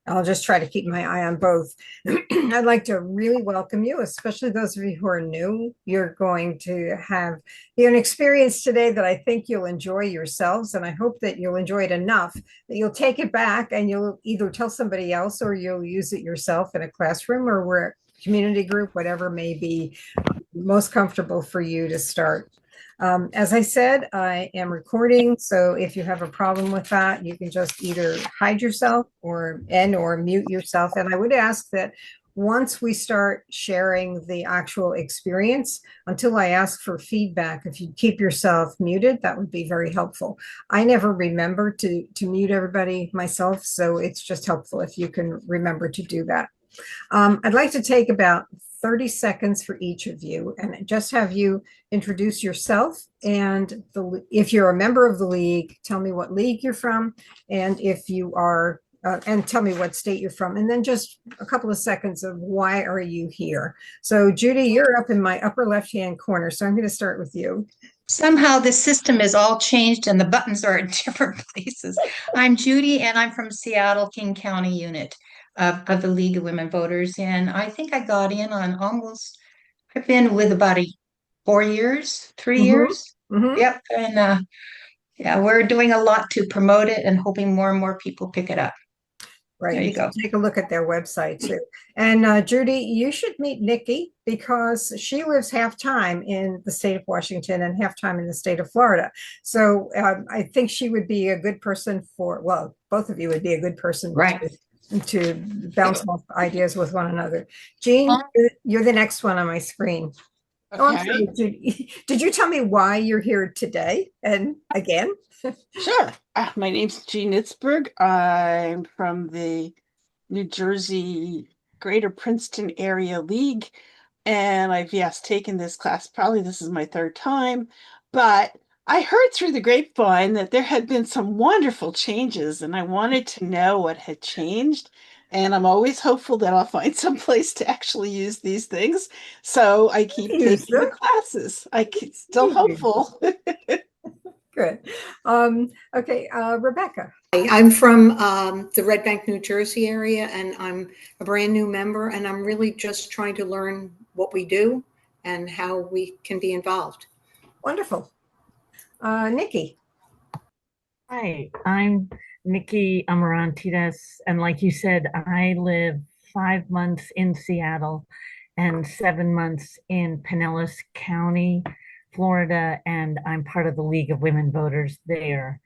I'll just try to keep my eye on both. I'd like to really welcome you, especially those of you who are new. You're going to have an experience today that I think you'll enjoy yourselves, and I hope that you'll enjoy it enough that you'll take it back and you'll either tell somebody else or you'll use it yourself in a classroom or where community group, whatever may be most comfortable for you to start. As I said, I am recording, so if you have a problem with that, you can just either hide yourself or mute yourself. And I would ask that once we start sharing the actual experience, until I ask for feedback, if you keep yourself muted, that would be very helpful. I never remember to mute everybody myself, so it's just helpful if you can remember to do that. I'd like to take about 30 seconds for each of you and just have you introduce yourself and if you're a member of the league, tell me what league you're from, and if you are, and tell me what state you're from, and then just a couple of seconds of why are you here. So Judy, you're up in my upper left-hand corner, so I'm going to start with you. Somehow this system is all changed and the buttons are in different places. I'm Judy and I'm from Seattle, King County unit of the League of Women Voters. And I think I got in on almost, I've been with about 4 years, 3 years. Mm-hmm. Yep. And yeah, we're doing a lot to promote it and hoping more and more people pick it up. Right. There You you should go. take a look at their website too. And Judy, you should meet Nikki because she lives half time in the state of Washington and half time in the state of Florida. So I think she would be a good person for, well, both of you would be a good person Right. to bounce off ideas with one another. Jean, you're the next one on my screen. Oh, I'm sorry, Okay, Judy. Did you tell me why you're here today and again? sure. My name's Jean Itzberg. I'm from the New Jersey Greater Princeton Area League, and I've, yes, taken this class. Probably this is my third time, but I heard through the grapevine that there had been some wonderful changes, and I wanted to know what had changed. And I'm always hopeful that I'll find some place to actually use these things. So I keep Use taking the them. classes. Still hopeful. Good. Okay, Rebecca. I'm from the Red Bank, New Jersey area, and I'm a brand new member, and I'm really just trying to learn what we do and how we can be involved. Wonderful. Nikki. Hi, I'm Nikki Amarantides, and like you said, I live 5 months in Seattle and 7 months in Pinellas County, Florida, and I'm part of the League of Women Voters there.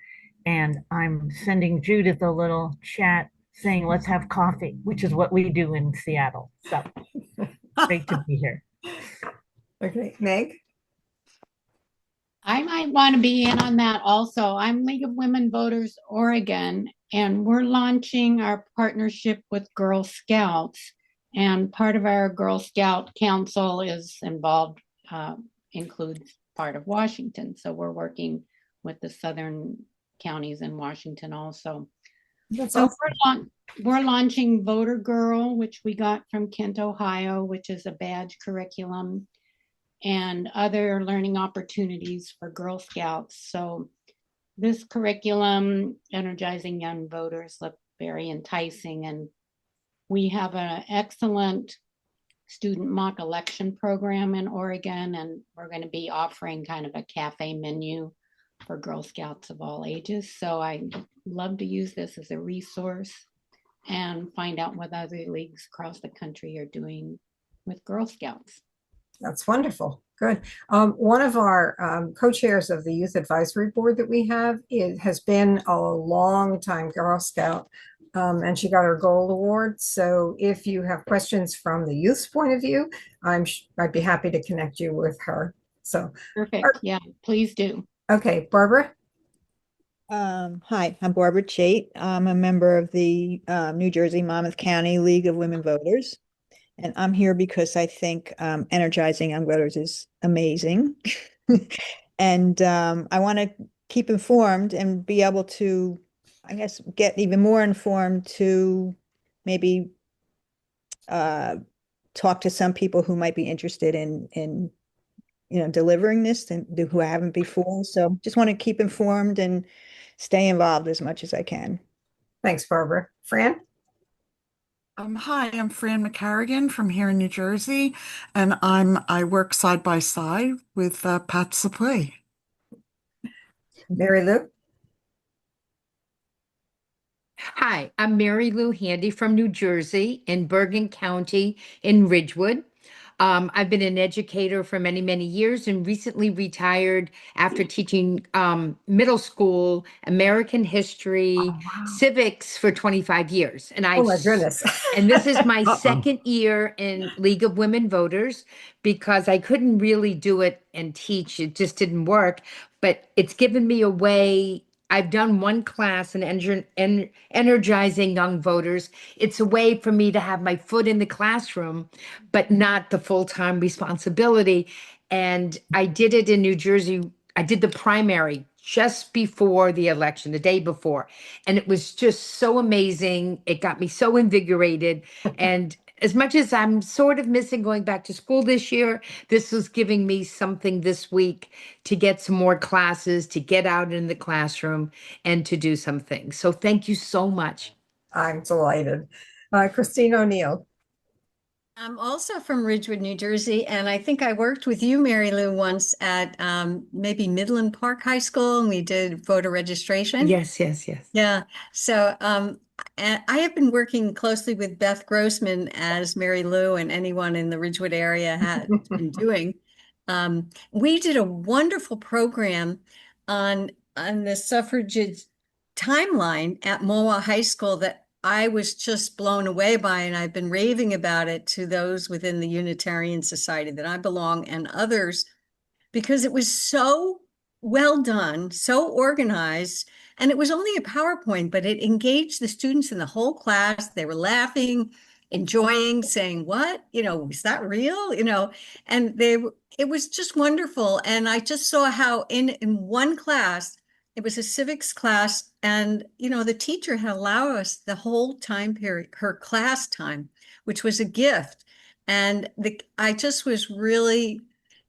And I'm sending Judith a little chat saying, let's have coffee, which is what we do in Seattle. So great to be here. Okay, Meg. I might want to be in on that also. I'm League of Women Voters Oregon, and we're launching our partnership with Girl Scouts. And part of our Girl Scout Council is involved, includes part of Washington. So we're working with the southern counties in Washington also. That's So awesome. we're launching Voter Girl, which we got from Kent, Ohio, which is a badge curriculum, and other learning opportunities for Girl Scouts. So this curriculum, energizing young voters, looked very enticing. And we have an excellent student mock election program in Oregon, and we're going to be offering kind of a cafe menu for Girl Scouts of all ages. So I love to use this as a resource and find out what other leagues across the country are doing with Girl Scouts. That's wonderful. Good. One of our co-chairs of the youth advisory board that we have has been a long time Girl Scout, and she got her gold award. So if you have questions from the youth's point of view, I'd be happy to connect you with her. So perfect. Yeah, please do. Okay, Barbara. Hi, I'm Barbara Chait. I'm a member of the New Jersey Monmouth County League of Women Voters. And I'm here because I think energizing young voters is amazing. And I want to keep informed and be able to, I guess, get even more informed to maybe talk to some people who might be interested in delivering this and who haven't before. So just want to keep informed and stay involved as much as I can. Thanks, Barbara. Fran? Hi, I'm Fran McCarrigan from here in New Jersey, and I work side by side with Pat Supre. Mary Lou? Hi, I'm Mary Lou Handy from New Jersey in Bergen County in Ridgewood. I've been an educator for many, many years and recently retired after teaching middle school American history, Oh, wow. civics for 25 years. Oh, my goodness. And this is my Uh-oh. second year in League of Women Voters because I couldn't really do it and teach. It just didn't work. But it's given me a way. I've done one class in energizing young voters. It's a way for me to have my foot in the classroom, but not the full-time responsibility. And I did it in New Jersey. I did the primary just before the election, the day before. And it was just so amazing. It got me so invigorated. And as much as I'm sort of missing going back to school this year, this was giving me something this week to get some more classes, to get out in the classroom and to do some things. So thank you so much. I'm delighted. Christine O'Neill. I'm also from Ridgewood, New Jersey, and I think I worked with you, Mary Lou, once at maybe Midland Park High School, and we did voter registration. Yes, yes, yes. Yeah. So and I have been working closely with Beth Grossman as Mary Lou and anyone in the Ridgewood area had been doing. We did a wonderful program on the suffrage timeline at Moa High School that I was just blown away by, and I've been raving about it to those within the Unitarian Society that I belong and others, because it was so well done, so organized, and it was only a PowerPoint, but it engaged the students in the whole class. They were laughing, enjoying, saying, "What? Is that real?" And it was just wonderful. And I just saw how in one class, it was a civics class, and the teacher had allowed us the whole time period, her class time, which was a gift. And I just was really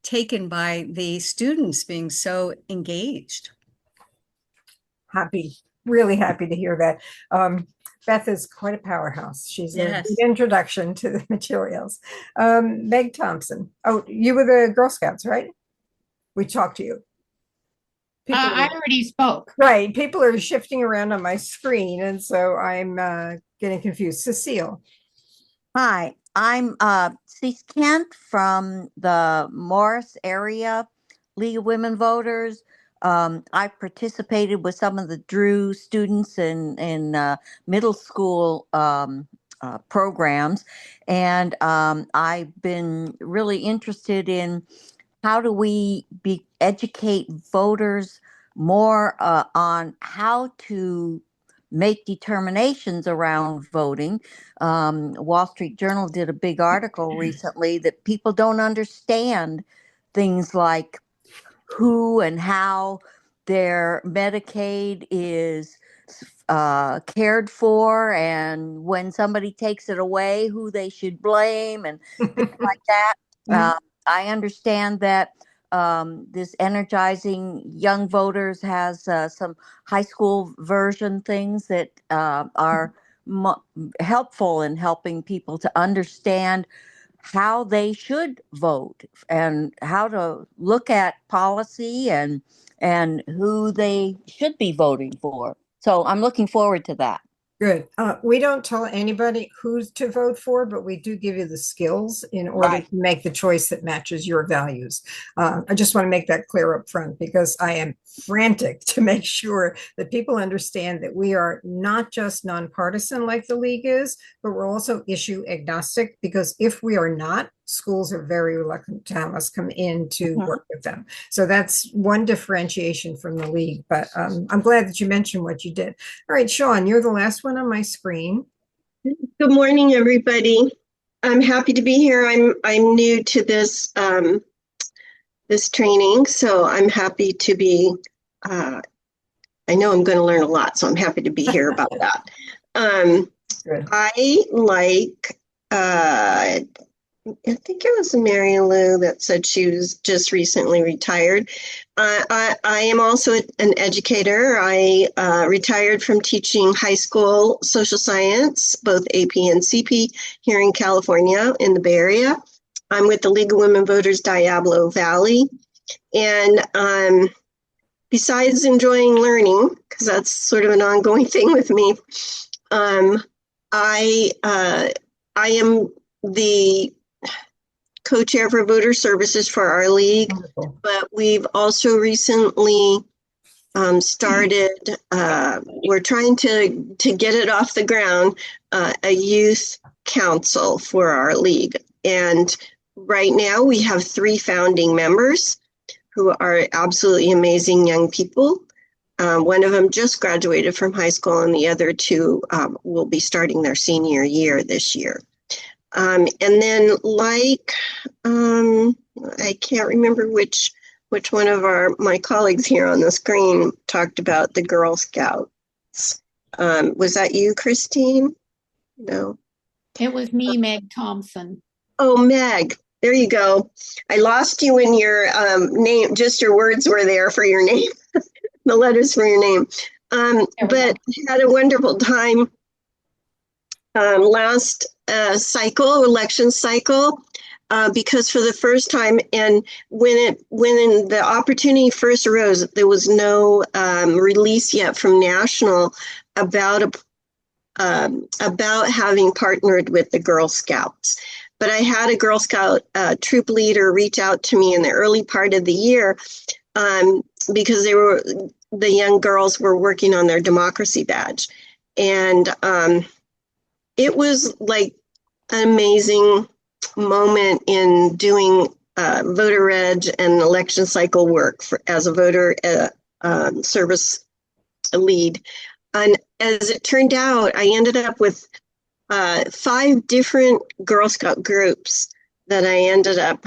taken by the students being so engaged. Happy, really happy to hear that. Beth is quite a powerhouse. She's a Yes. good introduction to the materials. Meg Thompson. Oh, you were the Girl Scouts, right? We talked to you. I already spoke. Right. People are shifting around on my screen, and so I'm getting confused. Cecile. Hi, I'm Cease Kent from the Morris area League of Women Voters. I participated with some of the Drew students in middle school programs, and I've been really interested in how do we educate voters more on how to make determinations around voting. Wall Street Journal did a big article recently that people don't understand things like who and how their Medicaid is cared for, and when somebody takes it away, who they should blame, and things like that. I understand that this Energizing Young Voters has some high school version things that are helpful in helping people to understand how they should vote and how to look at policy and who they should be voting for. So I'm looking forward to that. Good. We don't tell anybody who to vote for, but we do give you the skills in order to make the choice that matches your values. I just want to make that clear up front because I am frantic to make sure that people understand that we are not just nonpartisan like the League is, but we're also issue agnostic, because if we are not, schools are very reluctant to have us come in to work with them. So that's one differentiation from the League, but I'm glad that you mentioned what you did. All right, Sean, you're the last one on my screen. Good morning, everybody. I'm happy to be here. I'm new to this this training, so I'm happy to be. I know I'm going to learn a lot, so I'm happy to be here about that. I like I think it was Mary Lou that said she was just recently retired. I am also an educator. I retired from teaching high school social science, both AP and CP, here in California in the Bay Area. I'm with the League of Women Voters Diablo Valley. And besides enjoying learning, because that's sort of an ongoing thing with me, I am the co-chair for voter services for our league, Wonderful. but we've also recently started, we're trying to get it off the ground, a youth council for our league. And right now we have 3 founding members who are absolutely amazing young people. One of them just graduated from high school, and the other 2 will be starting their senior year this year. And then, like, I can't remember which one of my colleagues here on the screen talked about the Girl Scouts. Was that you, Christine? No. It was me, Meg Thompson. Oh, Meg. There you go. I lost you when your name, just your words were there for your name, the letters for your name. But had a wonderful time last election cycle, because for the first time, and when the opportunity first arose, there was no release yet from national about having partnered with the Girl Scouts. But I had a Girl Scout troop leader reach out to me in the early part of the year because the young girls were working on their democracy badge. And it was like an amazing moment in doing voter reg and election cycle work as a voter service lead. And as it turned out, I ended up with 5 different Girl Scout groups that I ended up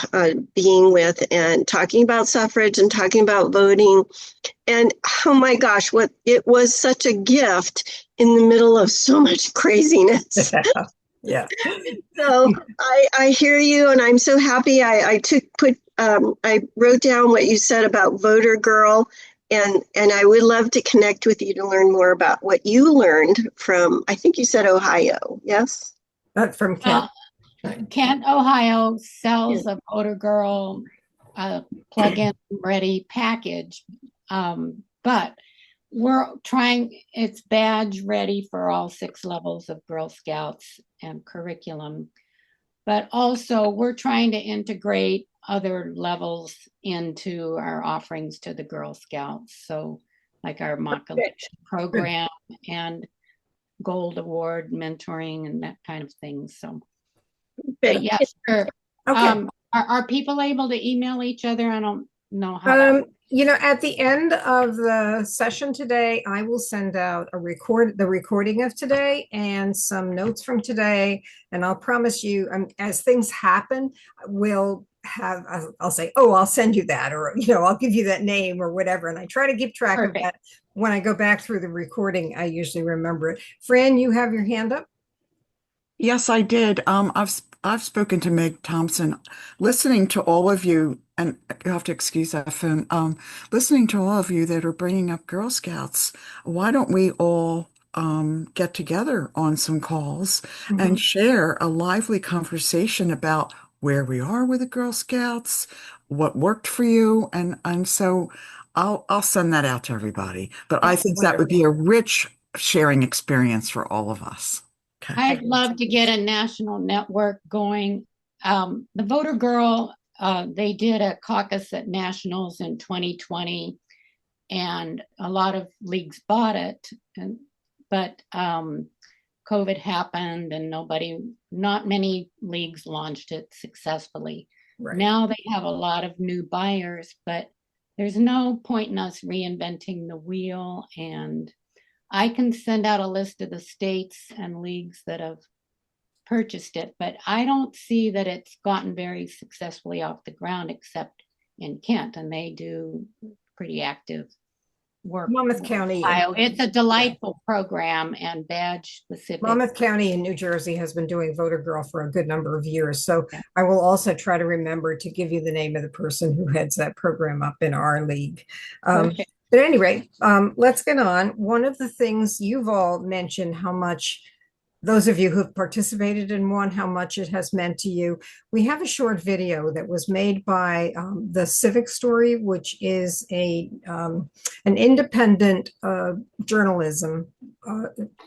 being with and talking about suffrage and talking about voting. And oh my gosh, it was such a gift in the middle of so much craziness. Yeah. So I hear you, and I'm so happy. I wrote down what you said about Voter Girl, and I would love to connect with you to learn more about what you learned from, I think you said Ohio, yes? From Kent. Kent, Ohio sells a Voter Girl plug-in ready package, but we're trying, it's badge ready for all 6 levels of Girl Scouts and curriculum. But also we're trying to integrate other levels into our offerings to the Girl Scouts. So like our mock election program and gold award mentoring and that kind of thing. So but yes, sure. Okay. Are people able to email each other? I don't know how at the end of the session today, I will send out the recording of today and some notes from today. And I'll promise you, as things happen, I'll say, oh, I'll send you that, or, I'll give you that name or whatever. And I try to keep track of that. When I go back through the recording, I usually remember it. Fran, you have your hand up? Yes, I did. I've spoken to Meg Thompson. Listening to all of you, and you have to excuse that phone. Listening to all of you that are bringing up Girl Scouts, why don't we all get together on some calls and share a lively conversation about where we are with the Girl Scouts, what worked for you, and so I'll send that out to everybody. But I think that would be a rich sharing experience for all of us. Okay. I'd love to get a national network going. The Voter Girl, they did a caucus at nationals in 2020, and a lot of leagues bought it, but COVID happened and not many leagues launched it successfully. Right. Now they have a lot of new buyers, but there's no point in us reinventing the wheel. And I can send out a list of the states and leagues that have purchased it, but I don't see that it's gotten very successfully off the ground except in Kent, and they do pretty active work. Monmouth with County. Ohio. It's a delightful program and badge specific. Monmouth County in New Jersey has been doing Voter Girl for a good number of years. So Yeah. I will also try to remember to give you the name of the person who heads that program up in our league. Okay. But at any rate, let's get on. One of the things you've all mentioned how much, those of you who've participated in one, how much it has meant to you. We have a short video that was made by the Civic Story, which is an independent journalism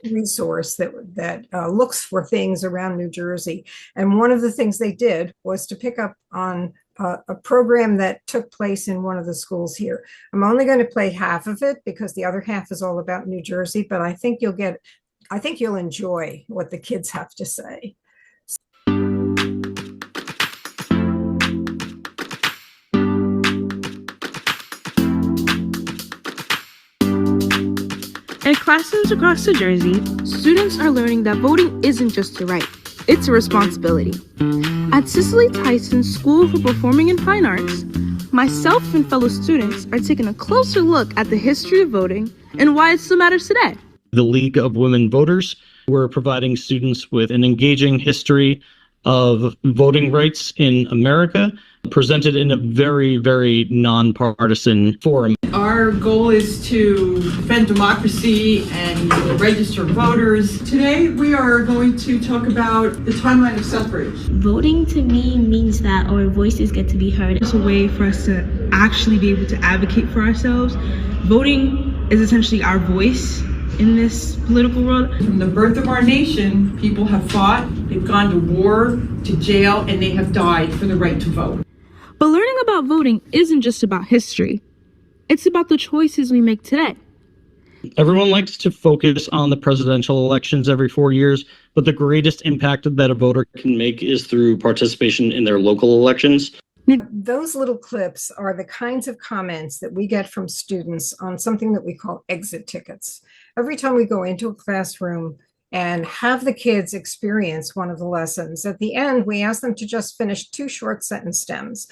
resource that looks for things around New Jersey. And one of the things they did was to pick up on a program that took place in one of the schools here. I'm only going to play half of it because the other half is all about New Jersey, but I think you'll enjoy what the kids have to say. In classrooms across New Jersey, students are learning that voting isn't just a right, it's a responsibility. At Cicely Tyson School for Performing and Fine Arts, myself and fellow students are taking a closer look at the history of voting and why it still matters today. The League of Women Voters, we're providing students with an engaging history of voting rights in America, presented in a very, very nonpartisan forum. Our goal is to defend democracy and register voters. Today, we are going to talk about the timeline of suffrage. Voting to me means that our voices get to be heard. It's a way for us to actually be able to advocate for ourselves. Voting is essentially our voice in this political world. From the birth of our nation, people have fought, they've gone to war, to jail, and they have died for the right to vote. But learning about voting isn't just about history. It's about the choices we make today. Everyone likes to focus on the presidential elections every 4 years, but the greatest impact that a voter can make is through participation in their local elections. Those little clips are the kinds of comments that we get from students on something that we call exit tickets. Every time we go into a classroom and have the kids experience one of the lessons, at the end, we ask them to just finish 2 short sentence stems.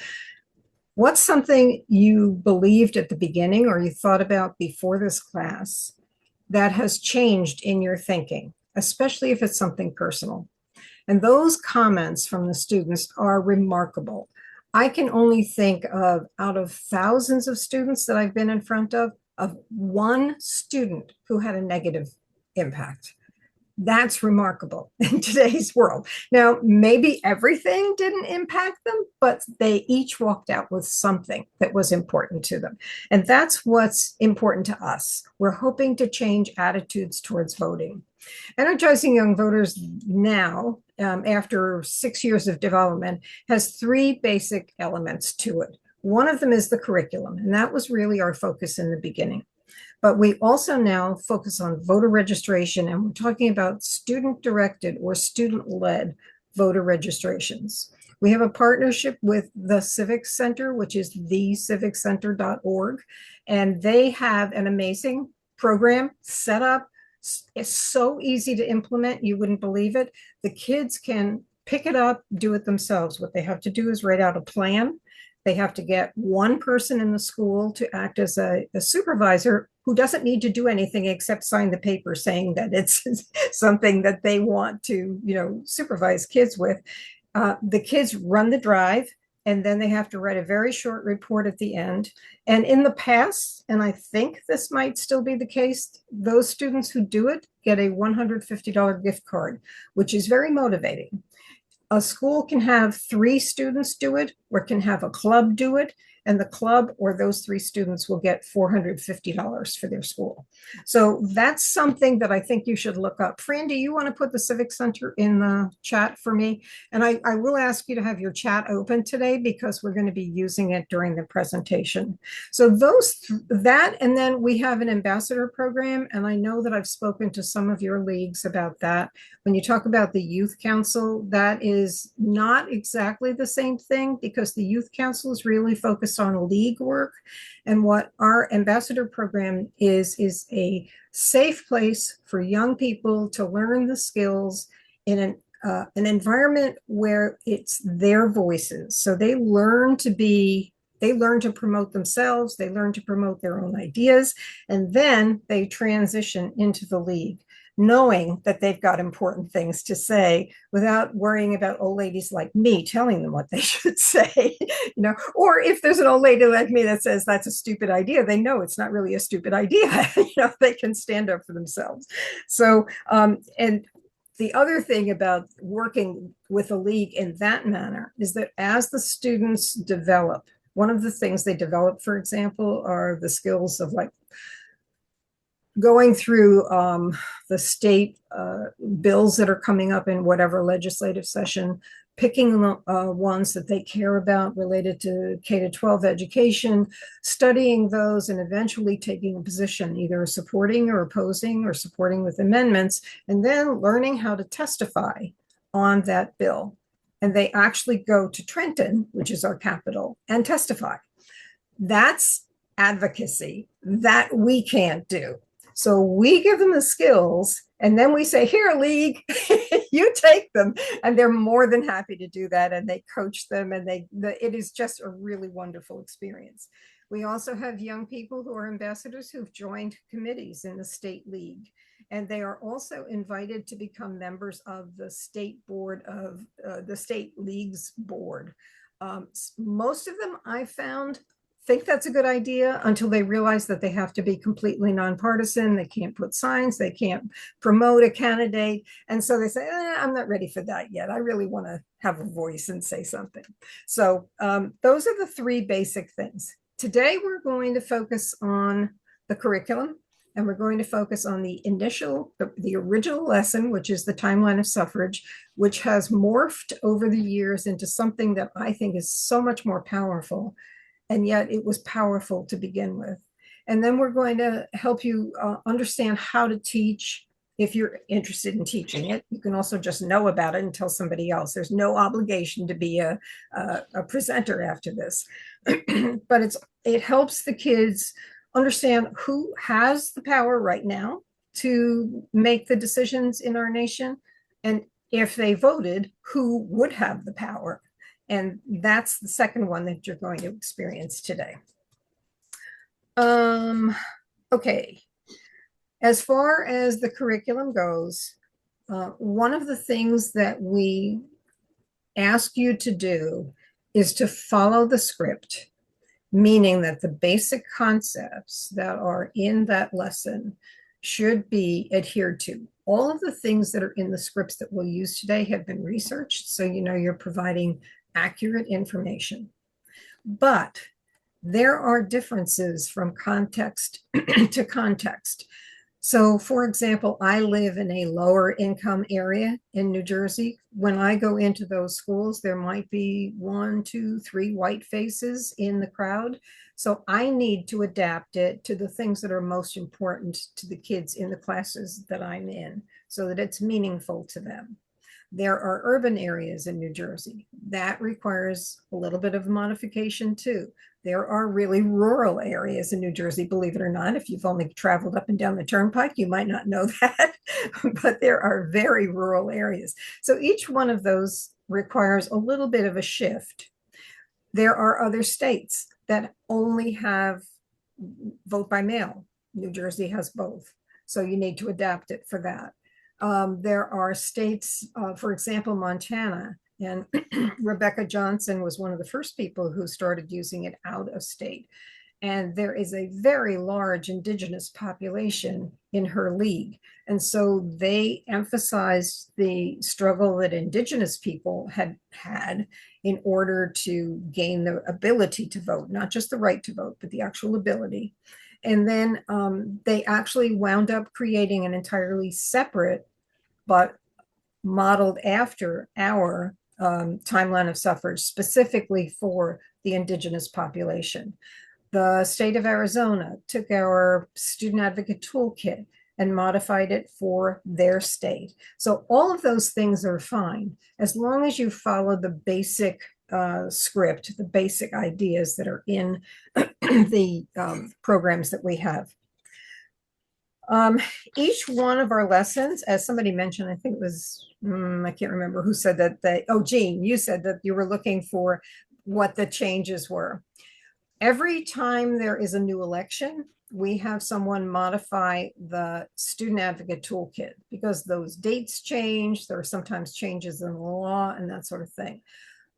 What's something you believed at the beginning or you thought about before this class that has changed in your thinking, especially if it's something personal? And those comments from the students are remarkable. I can only think of, out of thousands of students that I've been in front of one student who had a negative impact. That's remarkable in today's world. Now, maybe everything didn't impact them, but they each walked out with something that was important to them. And that's what's important to us. We're hoping to change attitudes towards voting. Energizing Young Voters now, after 6 years of development, has 3 basic elements to it. One of them is the curriculum, and that was really our focus in the beginning. But we also now focus on voter registration, and we're talking about student-directed or student-led voter registrations. We have a partnership with the Civic Center, which is theciviccenter.org, and they have an amazing program set up. It's so easy to implement, you wouldn't believe it. The kids can pick it up, do it themselves. What they have to do is write out a plan. They have to get one person in the school to act as a supervisor who doesn't need to do anything except sign the paper saying that it's something that they want to, supervise kids with. The kids run the drive, and then they have to write a very short report at the end. And in the past, and I think this might still be the case, those students who do it get a $150 gift card, which is very motivating. A school can have 3 students do it, or can have a club do it, and the club or those 3 students will get $450 for their school. So that's something that I think you should look up. Fran, do you want to put the Civic Center in the chat for me? And I will ask you to have your chat open today because we're going to be using it during the presentation. So that, and then we have an ambassador program, and I know that I've spoken to some of your leagues about that. When you talk about the Youth Council, that is not exactly the same thing because the Youth Council is really focused on league work. And what our ambassador program is a safe place for young people to learn the skills in an environment where it's their voices. So they learn to be They learn to promote themselves, they learn to promote their own ideas, and then they transition into the league, knowing that they've got important things to say without worrying about old ladies like me telling them what they should say, or if there's an old lady like me that says that's a stupid idea, they know it's not really a stupid idea. They can stand up for themselves. So, and the other thing about working with a league in that manner is that as the students develop, one of the things they develop, for example, are the skills of like going through the state bills that are coming up in whatever legislative session, picking the ones that they care about related to K-12 education, studying those, and eventually taking a position, either supporting or opposing or supporting with amendments, and then learning how to testify on that bill. And they actually go to Trenton, which is our capital, and testify. That's advocacy that we can't do. So we give them the skills, and then we say, here, league, you take them. And they're more than happy to do that. And they coach them, and it is just a really wonderful experience. We also have young people who are ambassadors who've joined committees in the state league. And they are also invited to become members of the state board of the state leagues board. Most of them I found think that's a good idea until they realize that they have to be completely nonpartisan. They can't put signs, they can't promote a candidate. And so they say, I'm not ready for that yet. I really want to have a voice and say something. So those are the three basic things. Today, we're going to focus on the curriculum, and we're going to focus on the original lesson, which is the timeline of suffrage, which has morphed over the years into something that I think is so much more powerful. And yet it was powerful to begin with. And then we're going to help you understand how to teach. If you're interested in teaching it, you can also just know about it and tell somebody else. There's no obligation to be a presenter after this. But it helps the kids understand who has the power right now to make the decisions in our nation. And if they voted, who would have the power? And that's the second one that you're going to experience today. Okay. As far as the curriculum goes, one of the things that we ask you to do is to follow the script, meaning that the basic concepts that are in that lesson should be adhered to. All of the things that are in the scripts that we'll use today have been researched, so you know you're providing accurate information. But there are differences from context to context. So, for example, I live in a lower income area in New Jersey. When I go into those schools, there might be 1, 2, 3 white faces in the crowd. So I need to adapt it to the things that are most important to the kids in the classes that I'm in, so that it's meaningful to them. There are urban areas in New Jersey. That requires a little bit of modification too. There are really rural areas in New Jersey, believe it or not. If you've only traveled up and down the turnpike, you might not know that, but there are very rural areas. So each one of those requires a little bit of a shift. There are other states that only have vote by mail. New Jersey has both. So you need to adapt it for that. There are states, for example, Montana, and Rebecca Johnson was one of the first people who started using it out of state. And there is a very large indigenous population in her league. And so they emphasized the struggle that indigenous people had in order to gain the ability to vote, not just the right to vote, but the actual ability. And then they actually wound up creating an entirely separate, but modeled after our timeline of suffrage, specifically for the indigenous population. The state of Arizona took our student advocate toolkit and modified it for their state. So all of those things are fine, as long as you follow the basic script, the basic ideas that are in the programs that we have. Each one of our lessons, as somebody mentioned, I think it was, I can't remember who said that, Jean, you said that you were looking for what the changes were. Every time there is a new election, we have someone modify the student advocate toolkit because those dates change. There are sometimes changes in the law and that sort of thing.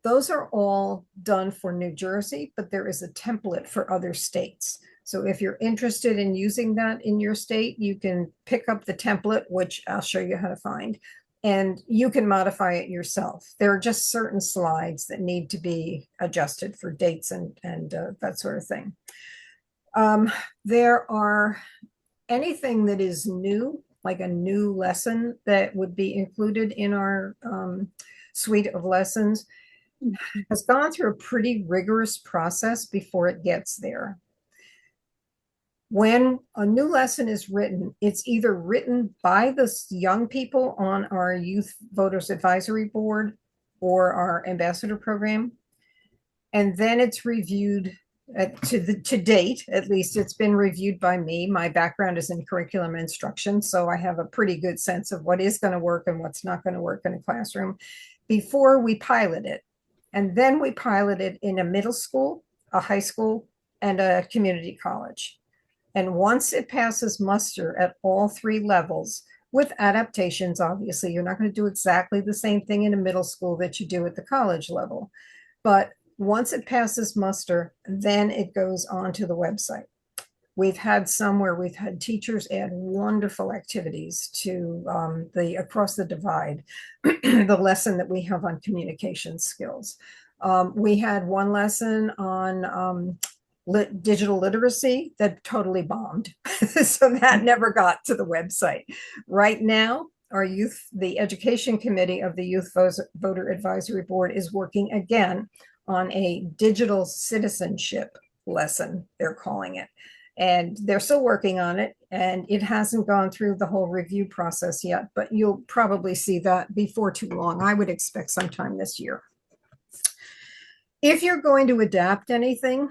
Those are all done for New Jersey, but there is a template for other states. So if you're interested in using that in your state, you can pick up the template, which I'll show you how to find, and you can modify it yourself. There are just certain slides that need to be adjusted for dates and that sort of thing. There are anything that is new, like a new lesson that would be included in our suite of lessons, has gone through a pretty rigorous process before it gets there. When a new lesson is written, it's either written by the young people on our Youth Voters Advisory Board or our ambassador program, and then it's reviewed to date. At least it's been reviewed by me. My background is in curriculum instruction, so I have a pretty good sense of what is going to work and what's not going to work in a classroom before we pilot it. And then we pilot it in a middle school, a high school, and a community college. And once it passes muster at all three levels, with adaptations, obviously, you're not going to do exactly the same thing in a middle school that you do at the college level. But once it passes muster, then it goes onto the website. We've had some where we've had teachers add wonderful activities to the Across the Divide, the lesson that we have on communication skills. We had one lesson on digital literacy that totally bombed. So that never got to the website. Right now, the education committee of the Youth Voter Advisory Board is working again on a digital citizenship lesson, they're calling it. And they're still working on it, and it hasn't gone through the whole review process yet, but you'll probably see that before too long. I would expect sometime this year. If you're going to adapt anything,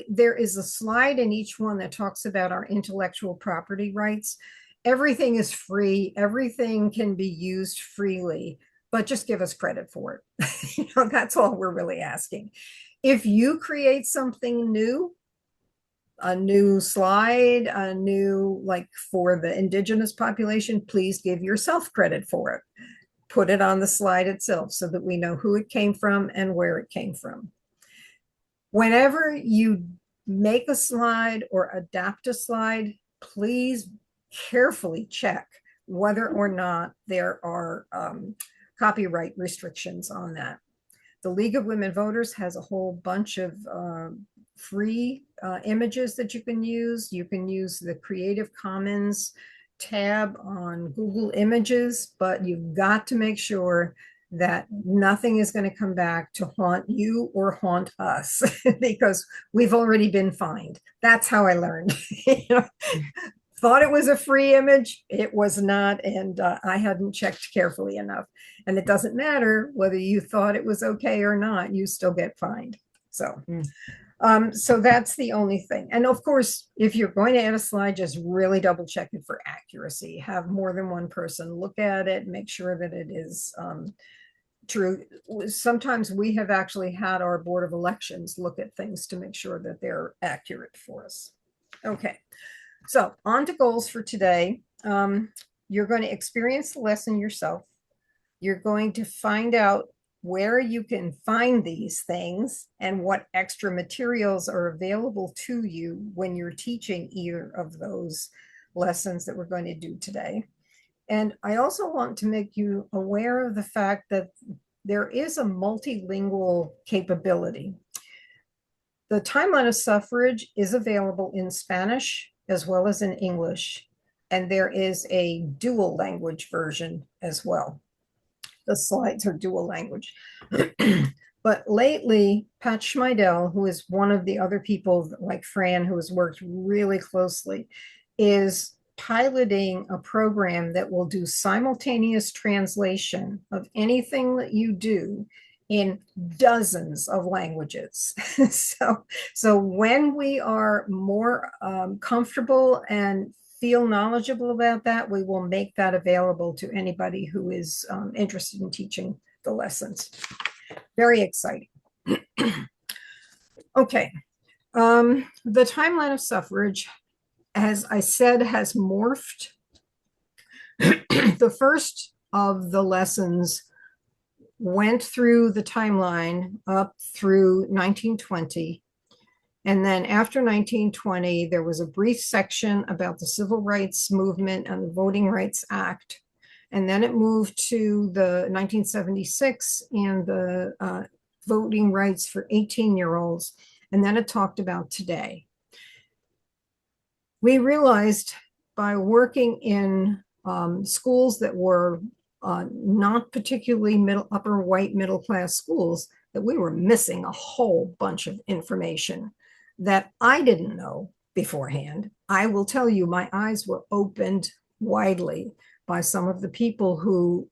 there is a slide in each one that talks about our intellectual property rights. Everything is free. Everything can be used freely, but just give us credit for it. That's all we're really asking. If you create something new, a new slide, a new, like for the indigenous population, please give yourself credit for it. Put it on the slide itself so that we know who it came from and where it came from. Whenever you make a slide or adapt a slide, please carefully check whether or not there are copyright restrictions on that. The League of Women Voters has a whole bunch of free images that you can use. You can use the Creative Commons tab on Google Images, but you've got to make sure that nothing is going to come back to haunt you or haunt us because we've already been fined. That's how I learned. Thought it was a free image. It was not, and I hadn't checked carefully enough. And it doesn't matter whether you thought it was okay or not, you still get fined. So, so that's the only thing. And of course, if you're going to add a slide, just really double check it for accuracy. Have more than one person look at it, make sure that it is true. Sometimes we have actually had our Board of Elections look at things to make sure that they're accurate for us. Okay. So on to goals for today. You're going to experience the lesson yourself. You're going to find out where you can find these things and what extra materials are available to you when you're teaching either of those lessons that we're going to do today. And I also want to make you aware of the fact that there is a multilingual capability. The timeline of suffrage is available in Spanish as well as in English, and there is a dual language version as well. The slides are dual language. But lately, Pat Schmeidel, who is one of the other people like Fran, who has worked really closely, is piloting a program that will do simultaneous translation of anything that you do in dozens of languages. So when we are more comfortable and feel knowledgeable about that, we will make that available to anybody who is interested in teaching the lessons. Very exciting. Okay, The timeline of suffrage, as I said, has morphed. The first of the lessons went through the timeline up through 1920. And then after 1920, there was a brief section about the Civil Rights Movement and the Voting Rights Act. And then it moved to the 1976 and the voting rights for 18-year-olds. And then it talked about today. We realized by working in schools that were not particularly upper white middle class schools, that we were missing a whole bunch of information that I didn't know beforehand. I will tell you, my eyes were opened widely by some of the people who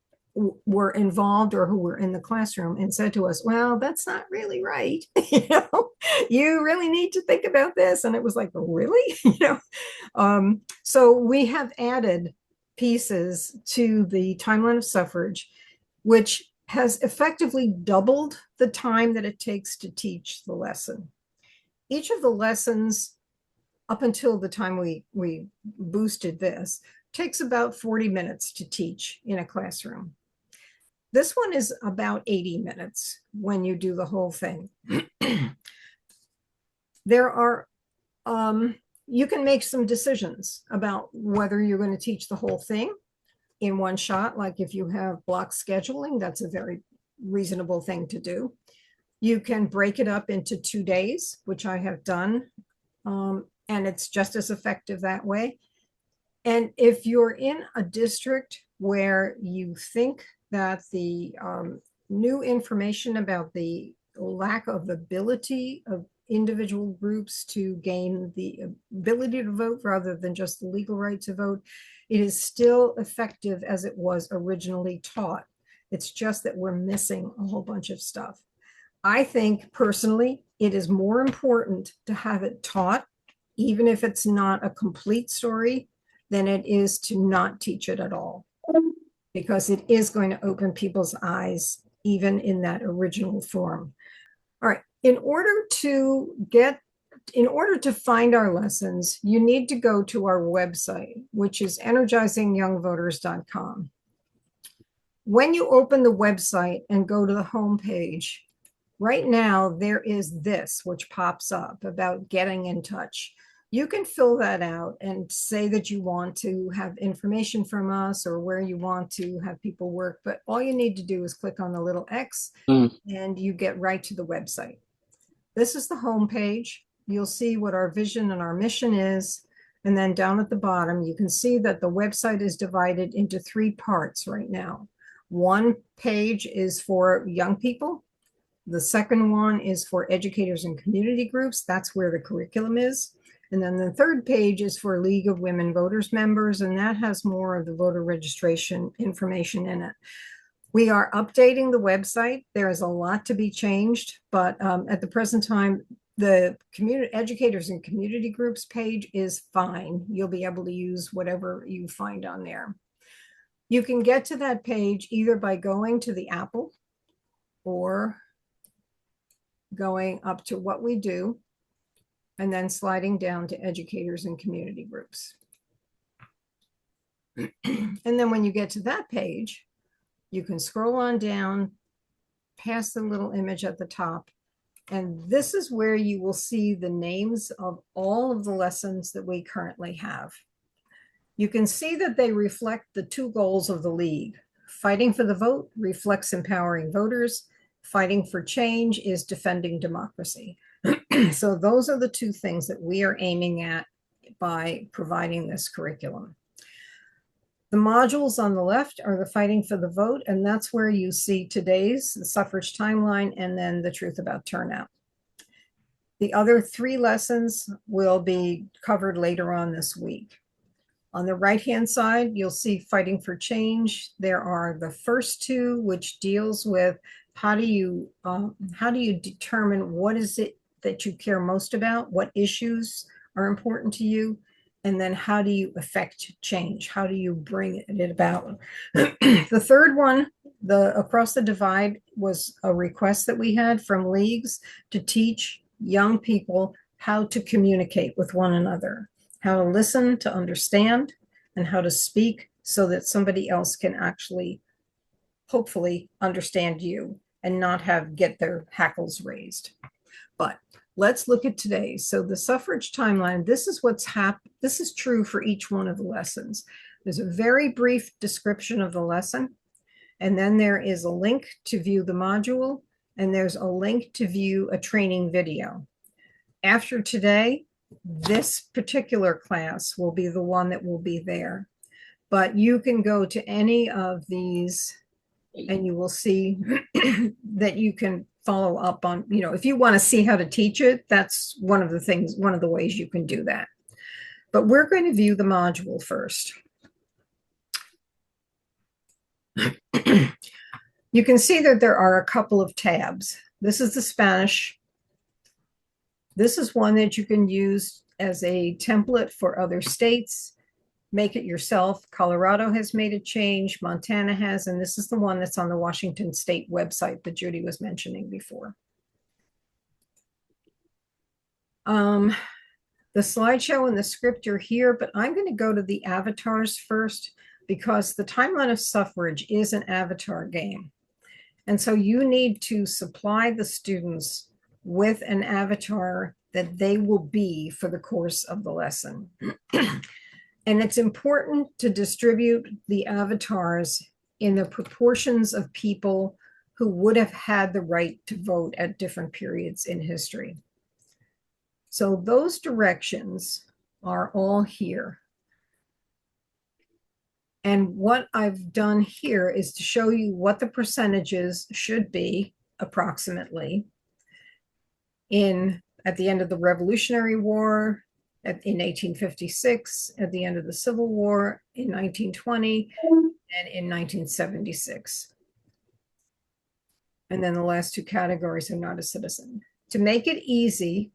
were involved or who were in the classroom and said to us, well, that's not really right. You really need to think about this. And it was like, really? So we have added pieces to the timeline of suffrage, which has effectively doubled the time that it takes to teach the lesson. Each of the lessons, up until the time we boosted this, takes about 40 minutes to teach in a classroom. This one is about 80 minutes when you do the whole thing. There are, you can make some decisions about whether you're going to teach the whole thing in one shot. Like if you have block scheduling, that's a very reasonable thing to do. You can break it up into 2 days, which I have done, and it's just as effective that way. And if you're in a district where you think that the new information about the lack of ability of individual groups to gain the ability to vote rather than just the legal right to vote, it is still effective as it was originally taught. It's just that we're missing a whole bunch of stuff. I think personally, it is more important to have it taught, even if it's not a complete story, than it is to not teach it at all, because it is going to open people's eyes, even in that original form. All right, in order to find our lessons, you need to go to our website, which is energizingyoungvoters.com. When you open the website and go to the home page, right now there is this, which pops up about getting in touch. You can fill that out and say that you want to have information from us or where you want to have people work. But all you need to do is click on the little X and you get right to the website. This is the home page. You'll see what our vision and our mission is. And then down at the bottom, you can see that the website is divided into 3 parts right now. One page is for young people. The second one is for educators and community groups. That's where the curriculum is. And then the third page is for League of Women Voters members, and that has more of the voter registration information in it. We are updating the website. There is a lot to be changed, but at the present time, the community educators and community groups page is fine. You'll be able to use whatever you find on there. You can get to that page either by going to the Apple or going up to what we do, and then sliding down to educators and community groups. And then when you get to that page, you can scroll on down past the little image at the top. And this is where you will see the names of all of the lessons that we currently have. You can see that they reflect the 2 goals of the League. Fighting for the vote reflects empowering voters. Fighting for change is defending democracy. So those are the 2 things that we are aiming at by providing this curriculum. The modules on the left are the Fighting for the Vote, and that's where you see today's the suffrage timeline and then the truth about turnout. The other 3 lessons will be covered later on this week. On the right-hand side, you'll see Fighting for Change. There are the first 2, which deals with how do you determine what is it that you care most about, what issues are important to you, and then how do you affect change? How do you bring it about? The third one, the Across the Divide, was a request that we had from leagues to teach young people how to communicate with one another, how to listen, to understand, and how to speak so that somebody else can actually, hopefully, understand you and not get their hackles raised. But let's look at today. So the suffrage timeline, this is what's happened. This is true for each one of the lessons. There's a very brief description of the lesson, and then there is a link to view the module, and there's a link to view a training video. After today, this particular class will be the one that will be there. But you can go to any of these and you will see that you can follow up on, if you want to see how to teach it, that's one of the ways you can do that. But we're going to view the module first. You can see that there are a couple of tabs. This is the Spanish. This is one that you can use as a template for other states. Make it yourself. Colorado has made a change. Montana has, and this is the one that's on the Washington State website that Judy was mentioning before. The slideshow and the script are here, but I'm going to go to the avatars first because the Timeline of Suffrage is an avatar game. And so you need to supply the students with an avatar that they will be for the course of the lesson. And it's important to distribute the avatars in the proportions of people who would have had the right to vote at different periods in history. So those directions are all here. And what I've done here is to show you what the percentages should be approximately at the end of the Revolutionary War, in 1856, at the end of the Civil War, in 1920, and in 1976. And then the last two categories are not a citizen. To make it easy,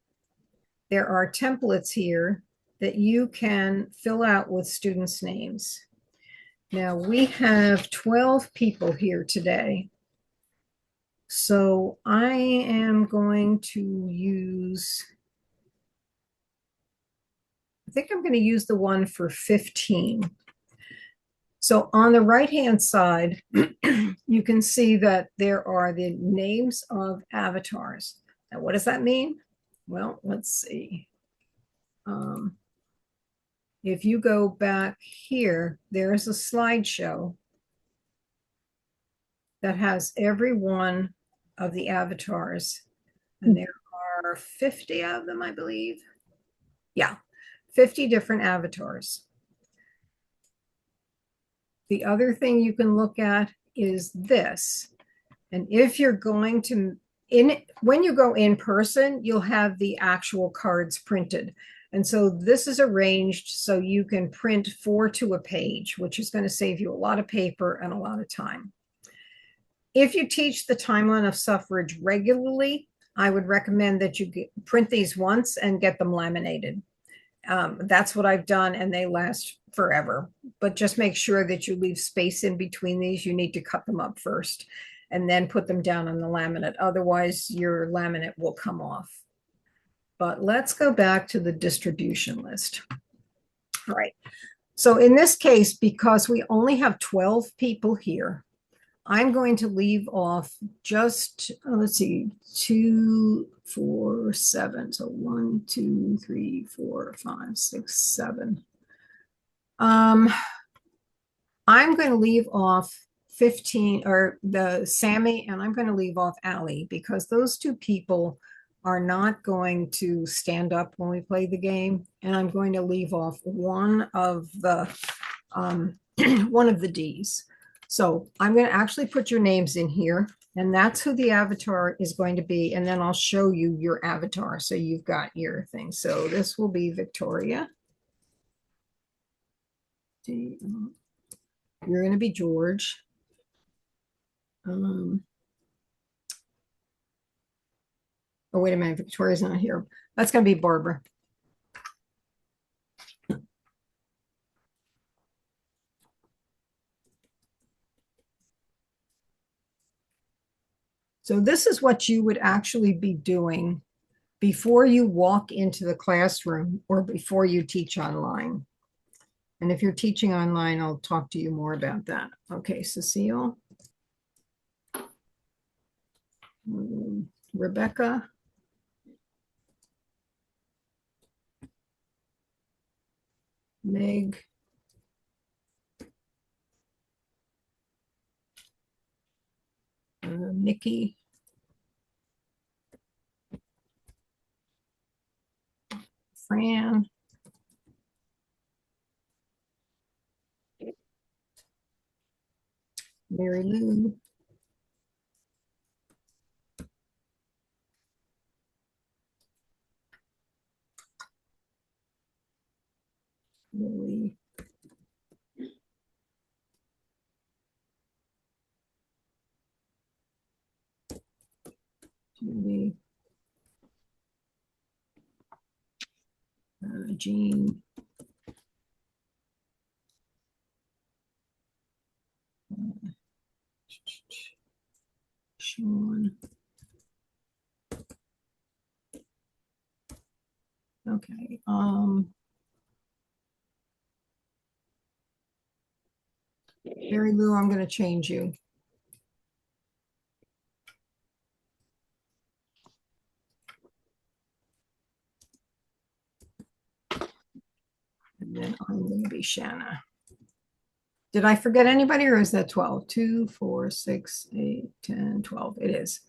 there are templates here that you can fill out with students' names. Now, we have 12 people here today. So I am going to use, I think I'm going to use the one for 15. So on the right-hand side, you can see that there are the names of avatars. Now, what does that mean? Well, let's see. If you go back here, there's a slideshow that has every one of the avatars. And there are 50 of them, I believe. Yeah, 50 different avatars. The other thing you can look at is this. And if you're going to, when you go in person, you'll have the actual cards printed. And so this is arranged so you can print 4 to a page, which is going to save you a lot of paper and a lot of time. If you teach the Timeline of Suffrage regularly, I would recommend that you print these once and get them laminated. That's what I've done, and they last forever. But just make sure that you leave space in between these. You need to cut them up first and then put them down on the laminate. Otherwise, your laminate will come off. But let's go back to the distribution list. All right. So in this case, because we only have 12 people here, I'm going to leave off just, let's see, 2, 4, 7. So 1, 2, 3, 4, 5, 6, 7. I'm going to leave off 15, or the Sammy, and I'm going to leave off Allie, because those two people are not going to stand up when we play the game. And I'm going to leave off one of the Ds. So I'm going to actually put your names in here, and that's who the avatar is going to be. And then I'll show you your avatar. So you've got your thing. So this will be Victoria. You're going to be George. Oh, wait a minute. Victoria's not here. That's going to be Barbara. So this is what you would actually be doing before you walk into the classroom or before you teach online. And if you're teaching online, I'll talk to you more about that. Okay, Cecile. Rebecca. Meg. Nikki. Fran. Mary Lou. Lily. Julie. Jean. Sean. Okay. Mary Lou, I'm going to change you. And then I'm going to be Shanna. Did I forget anybody, or is that 12? 2, 4, 6, 8, 10, 12. It is.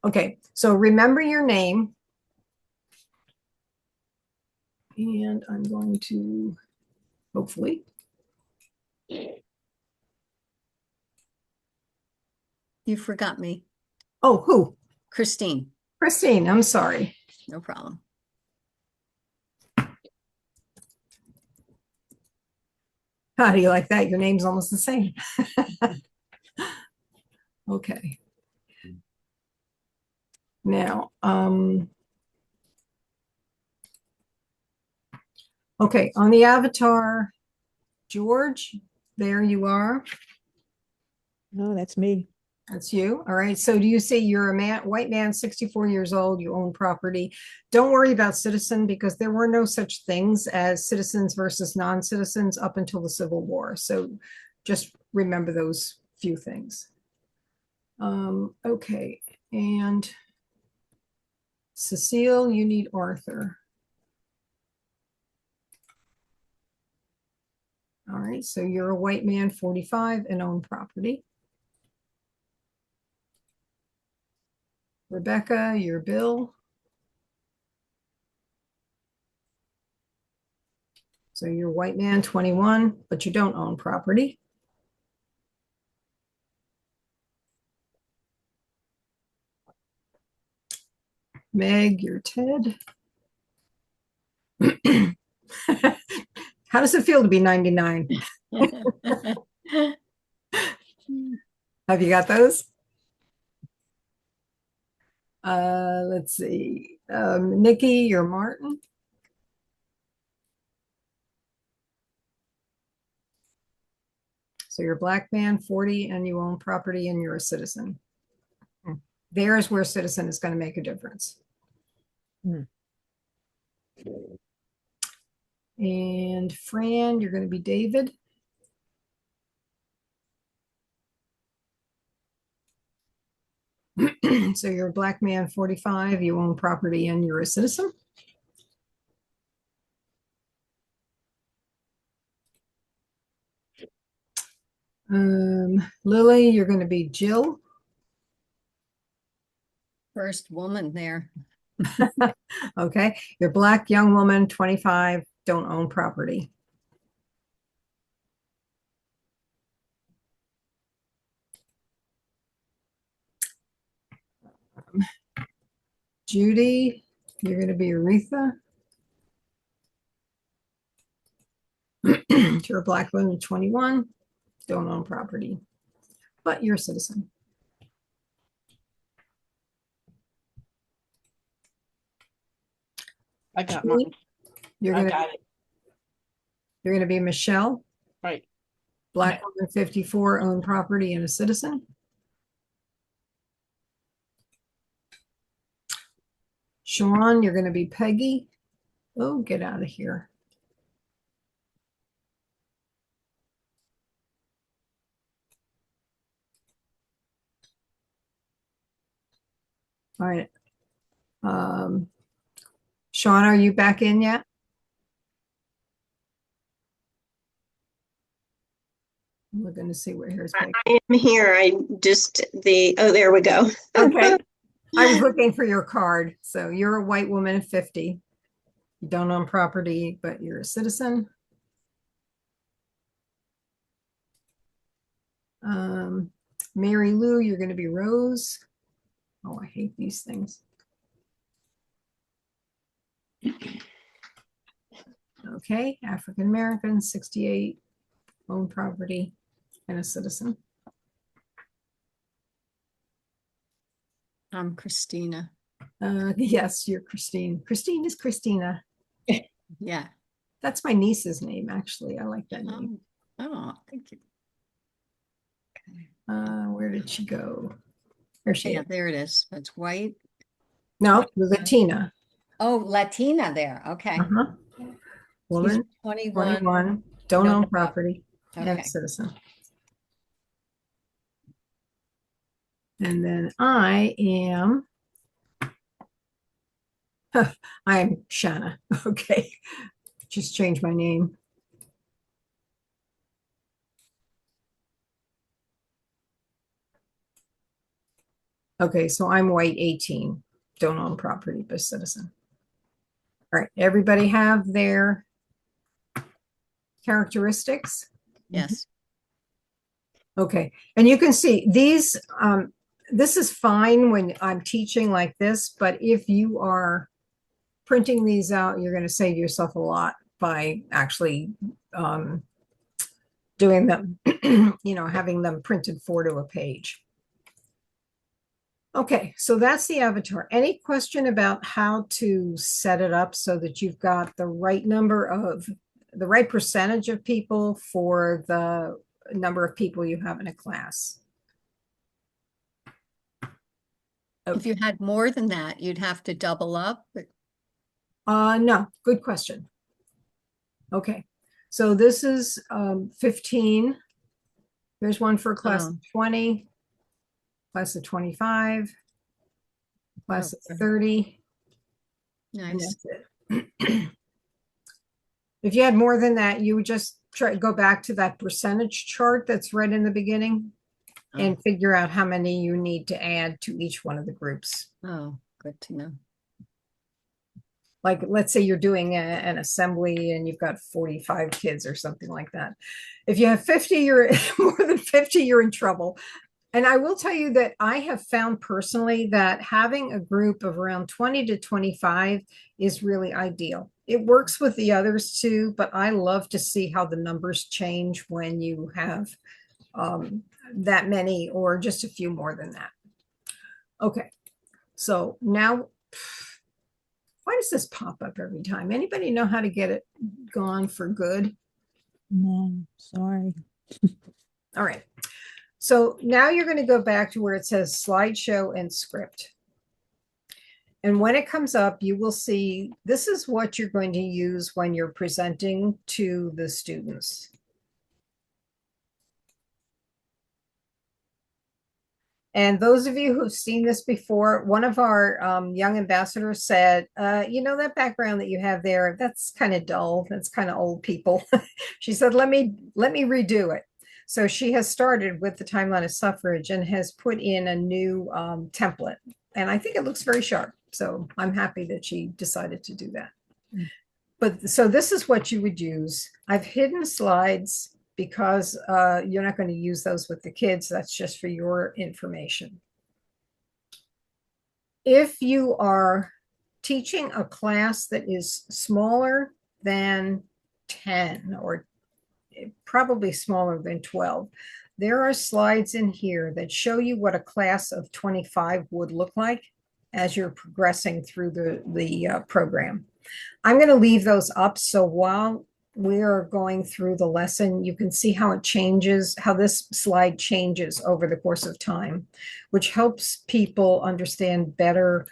Okay, so remember your name. And I'm going to, hopefully. You forgot me. Oh, who? Christine. Christine, I'm sorry. No problem. How do you like that? Your name's almost the same. Okay. Now, okay, on the avatar, George, there you are. No, that's me. That's you. All right. So do you see you're a man, white man, 64 years old, you own property. Don't worry about citizen, because there were no such things as citizens versus non-citizens up until the Civil War. So just remember those few things. Okay. And Cecile, you need Arthur. All right. So you're a white man, 45, and own property. Rebecca, you're Bill. So you're white man, 21, but you don't own property. Meg, you're Ted. How does it feel to be 99? Have you got those? Let's see. Nikki, you're Martin. So you're a black man, 40, and you own property and you're a citizen. There's where citizen is going to make a difference. And Fran, you're going to be David. So you're a black man, 45, you own property and you're a citizen. Lily, you're going to be Jill. First woman there. Okay. You're black, young woman, 25, don't own property. Judy, you're going to be Aretha. You're a black woman, 21, don't own property, but you're a citizen. I got mine. You're I gonna got it. You're going to be Michelle. Right. Black woman, 54, own property and a citizen. Sean, you're going to be Peggy. Oh, get out of here. All right. Sean, are you back in yet? We're going to see where here's Peggy. I am here. Oh, there we go. Okay. I was looking for your card. So you're a white woman of 50. You don't own property, but you're a citizen. Mary Lou, you're going to be Rose. Oh, I hate these things. Okay, African American, 68, own property, and a citizen. I'm Christina. Yes, you're Christine. Christine is Christina. Yeah. That's my niece's name, actually. I like that name. Oh, thank you. Where did she go? There she Yeah, is. there it is. That's white. No, Latina. Oh, Latina there. Okay. Woman, 21, don't own property, and Okay. a citizen. And then I am, I'm Shanna. Okay, just change my name. Okay, so I'm white 18, don't own property, but citizen. All right, everybody have their characteristics? Yes. Okay, and you can see these, this is fine when I'm teaching like this, but if you are printing these out, you're going to save yourself a lot by actually doing them, having them printed 4 to a page. Okay, so that's the avatar. Any question about how to set it up so that you've got the right percentage of people for the number of people you have in a class? If you had more than that, you'd have to double up. No, good question. Okay, so this is 15. There's one for a class of 20, class of 25, class of 30. Nice. And that's it. If you had more than that, you would just go back to that percentage chart that's right in the beginning and figure out how many you need to add to each one of the groups. Oh, good to know. Like, let's say you're doing an assembly and you've got 45 kids or something like that. If you have 50, you're more than 50, you're in trouble. And I will tell you that I have found personally that having a group of around 20 to 25 is really ideal. It works with the others too, but I love to see how the numbers change when you have that many or just a few more than that. Okay, so now, why does this pop up every time? Anybody know how to get it gone for good? No, sorry. All right. So now you're going to go back to where it says slideshow and script. And when it comes up, you will see this is what you're going to use when you're presenting to the students. And those of you who've seen this before, one of our young ambassadors said, that background that you have there, that's kind of dull. That's kind of old people. She said, let me redo it. So she has started with the timeline of suffrage and has put in a new template. And I think it looks very sharp. So I'm happy that she decided to do that. But so this is what you would use. I've hidden slides because you're not going to use those with the kids. That's just for your information. If you are teaching a class that is smaller than 10 or probably smaller than 12, there are slides in here that show you what a class of 25 would look like as you're progressing through the program. I'm going to leave those up so while we are going through the lesson, you can see how it changes, how this slide changes over the course of time, which helps people understand better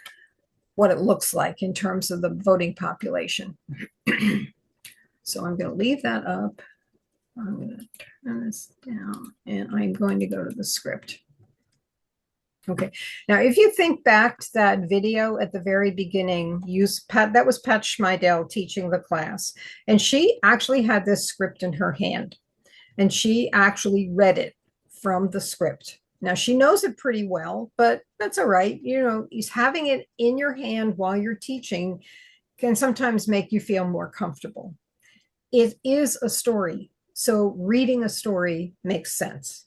what it looks like in terms of the voting population. So I'm going to leave that up. I'm going to turn this down and I'm going to go to the script. Okay, now if you think back to that video at the very beginning, that was Pat Schmeidel teaching the class, and she actually had this script in her hand, and she actually read it from the script. Now she knows it pretty well, but that's all right. You know, having it in your hand while you're teaching can sometimes make you feel more comfortable. It is a story, so reading a story makes sense.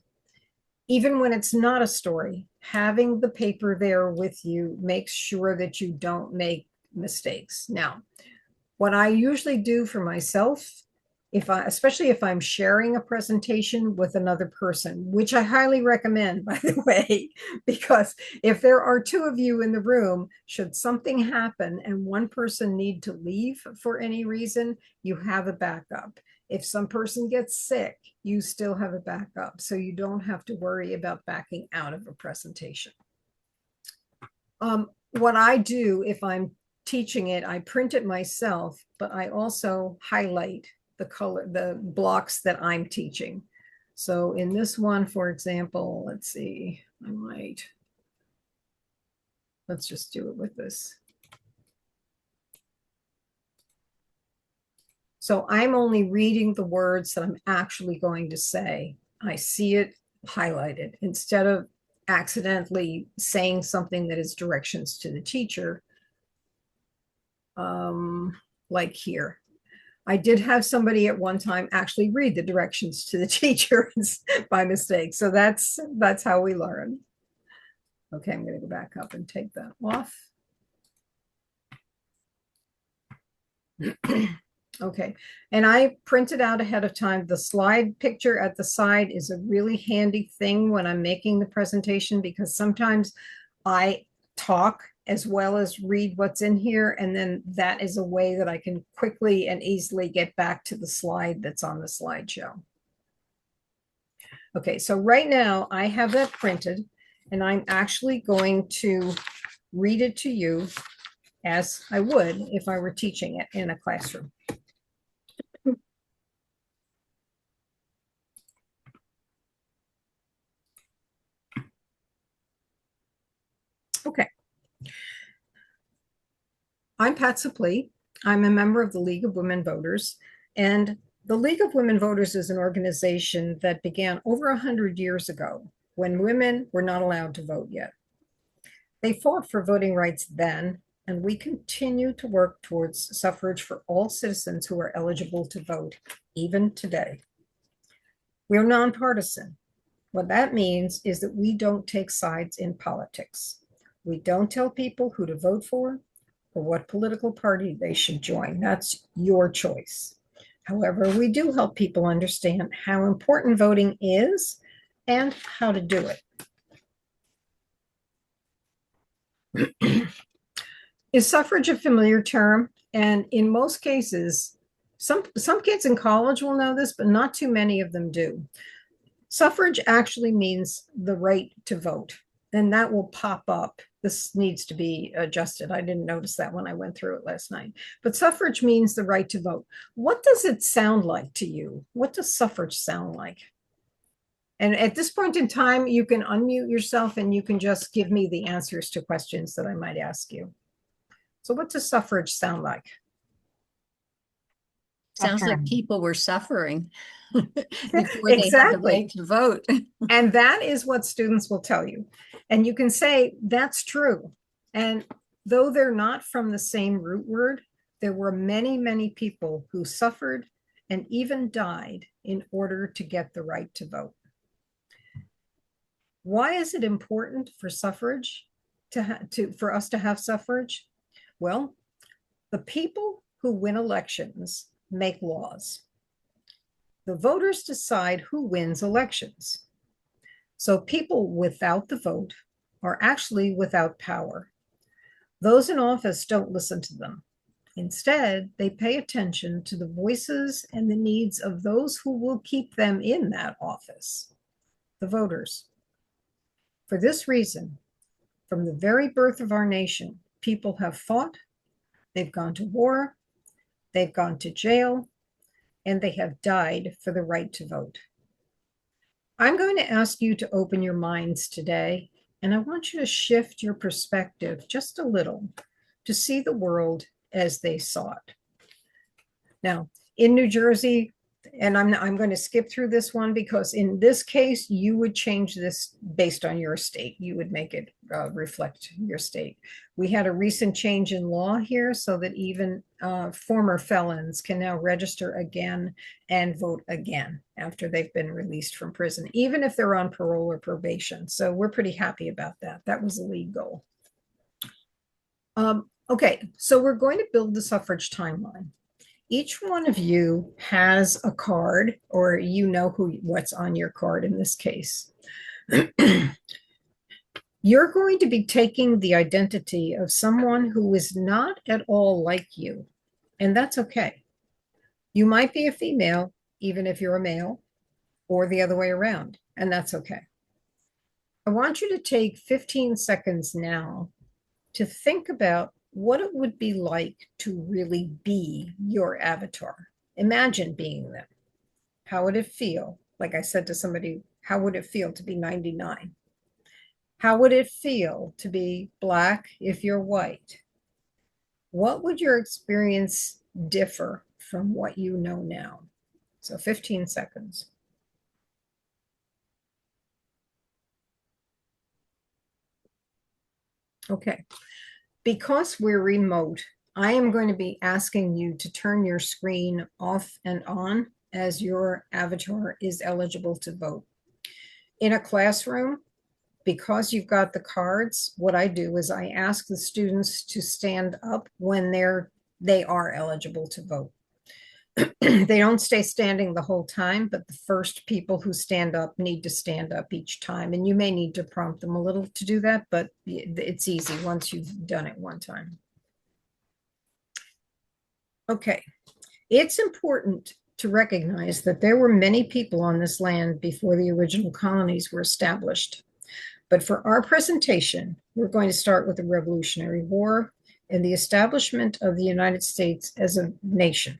Even when it's not a story, having the paper there with you makes sure that you don't make mistakes. Now, what I usually do for myself, especially if I'm sharing a presentation with another person, which I highly recommend, by the way, because if there are two of you in the room, should something happen and one person need to leave for any reason, you have a backup. If some person gets sick, you still have a backup, so you don't have to worry about backing out of a presentation. What I do if I'm teaching it, I print it myself, but I also highlight the blocks that I'm teaching. So in this one, for example, let's see, let's just do it with this. So I'm only reading the words that I'm actually going to say. I see it highlighted instead of accidentally saying something that is directions to the teacher. Like here. I did have somebody at one time actually read the directions to the teacher by mistake. So that's how we learn. Okay, I'm going to go back up and take that off. Okay, and I printed out ahead of time. The slide picture at the side is a really handy thing when I'm making the presentation, because sometimes I talk as well as read what's in here, and then that is a way that I can quickly and easily get back to the slide that's on the slideshow. Okay, so right now I have that printed, and I'm actually going to read it to you as I would if I were teaching it in a classroom. Okay. I'm Pat Suplee. I'm a member of the League of Women Voters, and the League of Women Voters is an organization that began over 100 years ago when women were not allowed to vote yet. They fought for voting rights then, and we continue to work towards suffrage for all citizens who are eligible to vote, even today. We're nonpartisan. What that means is that we don't take sides in politics. We don't tell people who to vote for or what political party they should join. That's your choice. However, we do help people understand how important voting is and how to do it. Is suffrage a familiar term? And in most cases, some kids in college will know this, but not too many of them do. Suffrage actually means the right to vote, and that will pop up. This needs to be adjusted. I didn't notice that when I went through it last night. But suffrage means the right to vote. What does it sound like to you? What does suffrage sound like? And at this point in time, you can unmute yourself and you can just give me the answers to questions that I might ask you. So what does suffrage sound like? Sounds like people were suffering before they had the right to vote. And that is what students will tell you. And you can say, that's true. And though they're not from the same root word, there were many, many people who suffered and even died in order to get the right to vote. Why is it important for suffrage for us to have suffrage? Well, the people who win elections make laws. The voters decide who wins elections. So people without the vote are actually without power. Those in office don't listen to them. Instead, they pay attention to the voices and the needs of those who will keep them in that office, the voters. For this reason, from the very birth of our nation, people have fought, they've gone to war, they've gone to jail, and they have died for the right to vote. I'm going to ask you to open your minds today, and I want you to shift your perspective just a little to see the world as they saw it. Now, in New Jersey, and I'm going to skip through this one because in this case, you would change this based on your state. You would make it reflect your state. We had a recent change in law here so that even former felons can now register again and vote again after they've been released from prison, even if they're on parole or probation. So we're pretty happy about that. That was a lead goal. Okay, so we're going to build the suffrage timeline. Each one of you has a card, or you know what's on your card in this case. You're going to be taking the identity of someone who is not at all like you, and that's okay. You might be a female, even if you're a male, or the other way around, and that's okay. I want you to take 15 seconds now to think about what it would be like to really be your avatar. Imagine being them. How would it feel? Like I said to somebody, how would it feel to be 99? How would it feel to be Black if you're white? What would your experience differ from what you know now? So 15 seconds. Okay. Because we're remote, I am going to be asking you to turn your screen off and on as your avatar is eligible to vote. In a classroom, because you've got the cards, what I do is I ask the students to stand up when they are eligible to vote. They don't stay standing the whole time, but the first people who stand up need to stand up each time. And you may need to prompt them a little to do that, but it's easy once you've done it one time. Okay, it's important to recognize that there were many people on this land before the original colonies were established. But for our presentation, we're going to start with the Revolutionary War and the establishment of the United States as a nation.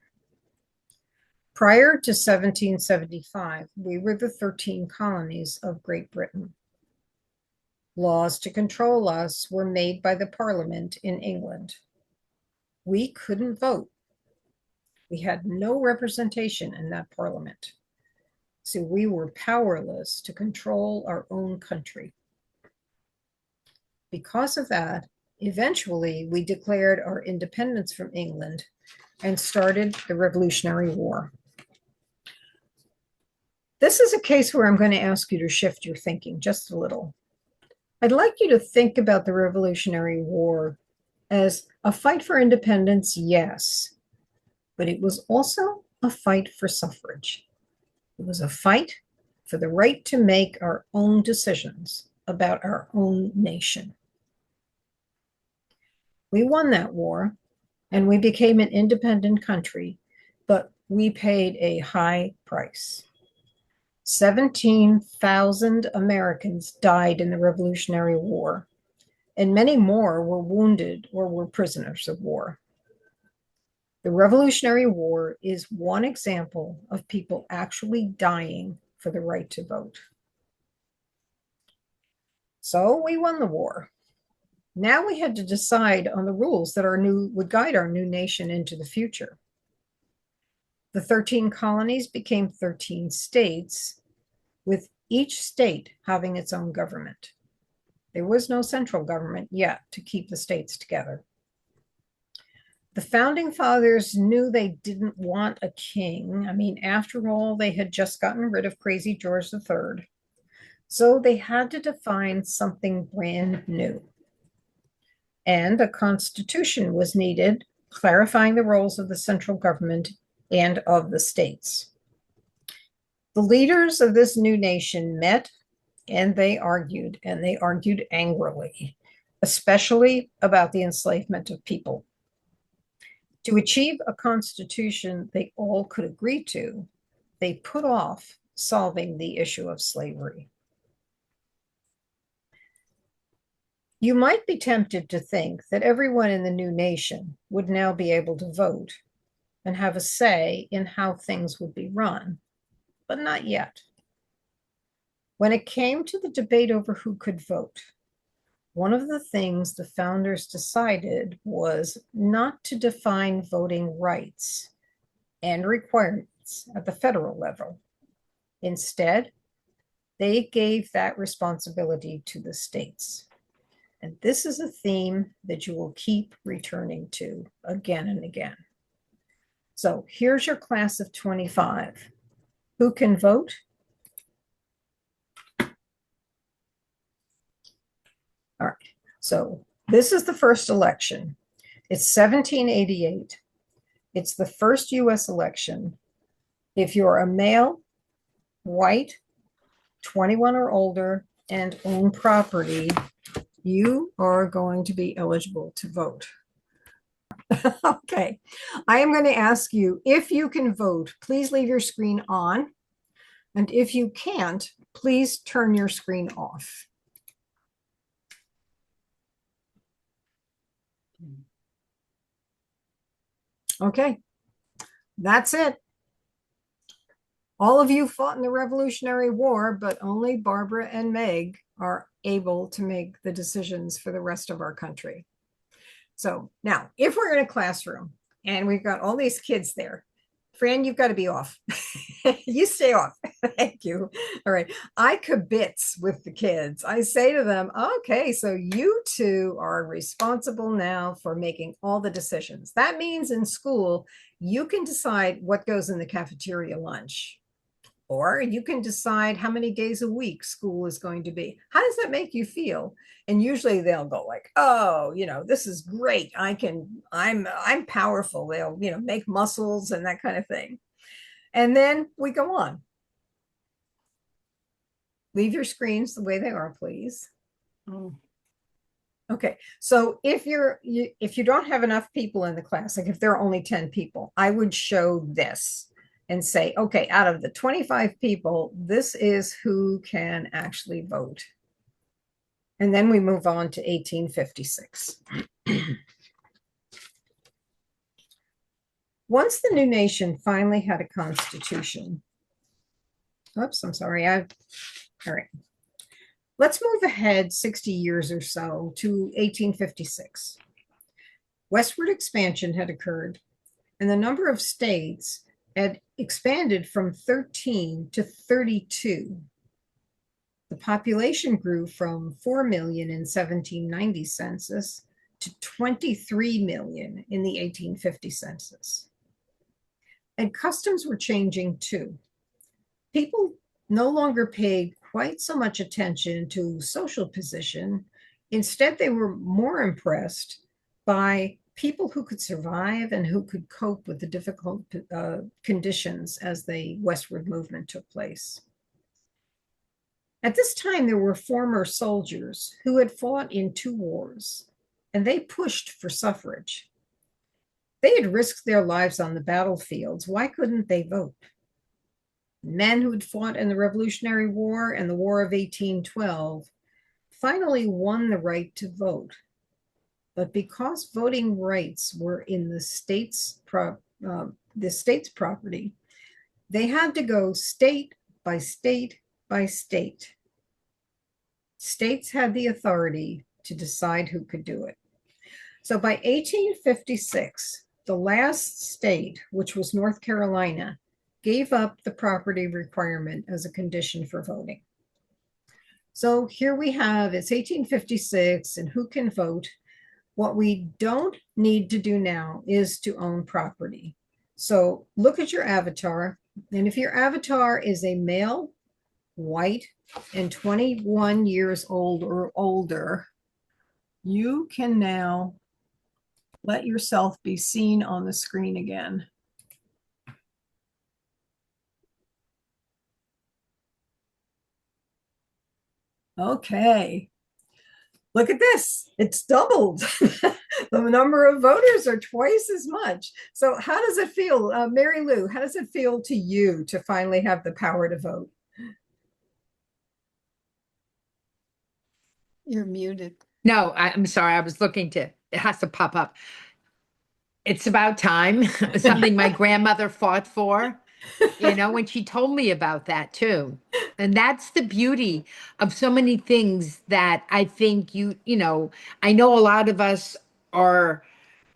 Prior to 1775, we were the 13 colonies of Great Britain. Laws to control us were made by the Parliament in England. We couldn't vote. We had no representation in that Parliament. So we were powerless to control our own country. Because of that, eventually we declared our independence from England and started the Revolutionary War. This is a case where I'm going to ask you to shift your thinking just a little. I'd like you to think about the Revolutionary War as a fight for independence, yes, but it was also a fight for suffrage. It was a fight for the right to make our own decisions about our own nation. We won that war, and we became an independent country, but we paid a high price. 17,000 Americans died in the Revolutionary War, and many more were wounded or were prisoners of war. The Revolutionary War is one example of people actually dying for the right to vote. So we won the war. Now we had to decide on the rules that would guide our new nation into the future. The 13 colonies became 13 states, with each state having its own government. There was no central government yet to keep the states together. The founding fathers knew they didn't want a king. I mean, after all, they had just gotten rid of crazy George III. So they had to define something brand new. And a constitution was needed, clarifying the roles of the central government and of the states. The leaders of this new nation met and they argued angrily, especially about the enslavement of people. To achieve a constitution they all could agree to, they put off solving the issue of slavery. You might be tempted to think that everyone in the new nation would now be able to vote and have a say in how things would be run, but not yet. When it came to the debate over who could vote, one of the things the founders decided was not to define voting rights and requirements at the federal level. Instead, they gave that responsibility to the states. And this is a theme that you will keep returning to again and again. So here's your class of 25. Who can vote? All right, so this is the first election. It's 1788. It's the first US election. If you're a male, white, 21 or older, and own property, you are going to be eligible to vote. Okay, I am going to ask you, if you can vote, please leave your screen on. And if you can't, please turn your screen off. Okay, that's it. All of you fought in the Revolutionary War, but only Barbara and Meg are able to make the decisions for the rest of our country. So now, if we're in a classroom and we've got all these kids there, Fran, you've got to be off. You stay off. Thank you. All right. I kibitz with the kids. I say to them, okay, so you two are responsible now for making all the decisions. That means in school, you can decide what goes in the cafeteria lunch. Or you can decide how many days a week school is going to be. How does that make you feel? And usually they'll go like, oh, this is great. I'm powerful. They'll, make muscles and that kind of thing. And then we go on. Leave your screens the way they are, please. Oh. Okay, so if you don't have enough people in the class, like if there are only 10 people, I would show this and say, okay, out of the 25 people, this is who can actually vote. And then we move on to 1856. Once the new nation finally had a constitution, oops, I'm sorry, all right. Let's move ahead 60 years or so to 1856. Westward expansion had occurred, and the number of states had expanded from 13 to 32. The population grew from 4 million in 1790 census to 23 million in the 1850 census. And customs were changing too. People no longer paid quite so much attention to social position. Instead, they were more impressed by people who could survive and who could cope with the difficult conditions as the westward movement took place. At this time, there were former soldiers who had fought in 2 wars, and they pushed for suffrage. They had risked their lives on the battlefields. Why couldn't they vote? Men who had fought in the Revolutionary War and the War of 1812 finally won the right to vote. But because voting rights were in the state's property, they had to go state by state by state. States had the authority to decide who could do it. So by 1856, the last state, which was North Carolina, gave up the property requirement as a condition for voting. So here we have, it's 1856, and who can vote? What we don't need to do now is to own property. So look at your avatar, and if your avatar is a male, white, and 21 years old or older, you can now let yourself be seen on the screen again. Okay. Look at this. It's doubled. The number of voters are twice as much. So how does it feel? Mary Lou, how does it feel to you to finally have the power to vote? You're muted. No, I'm sorry. I was looking to, it has to pop up. It's about time. Something my grandmother fought for, when she told me about that too. And that's the beauty of so many things that I think I know a lot of us are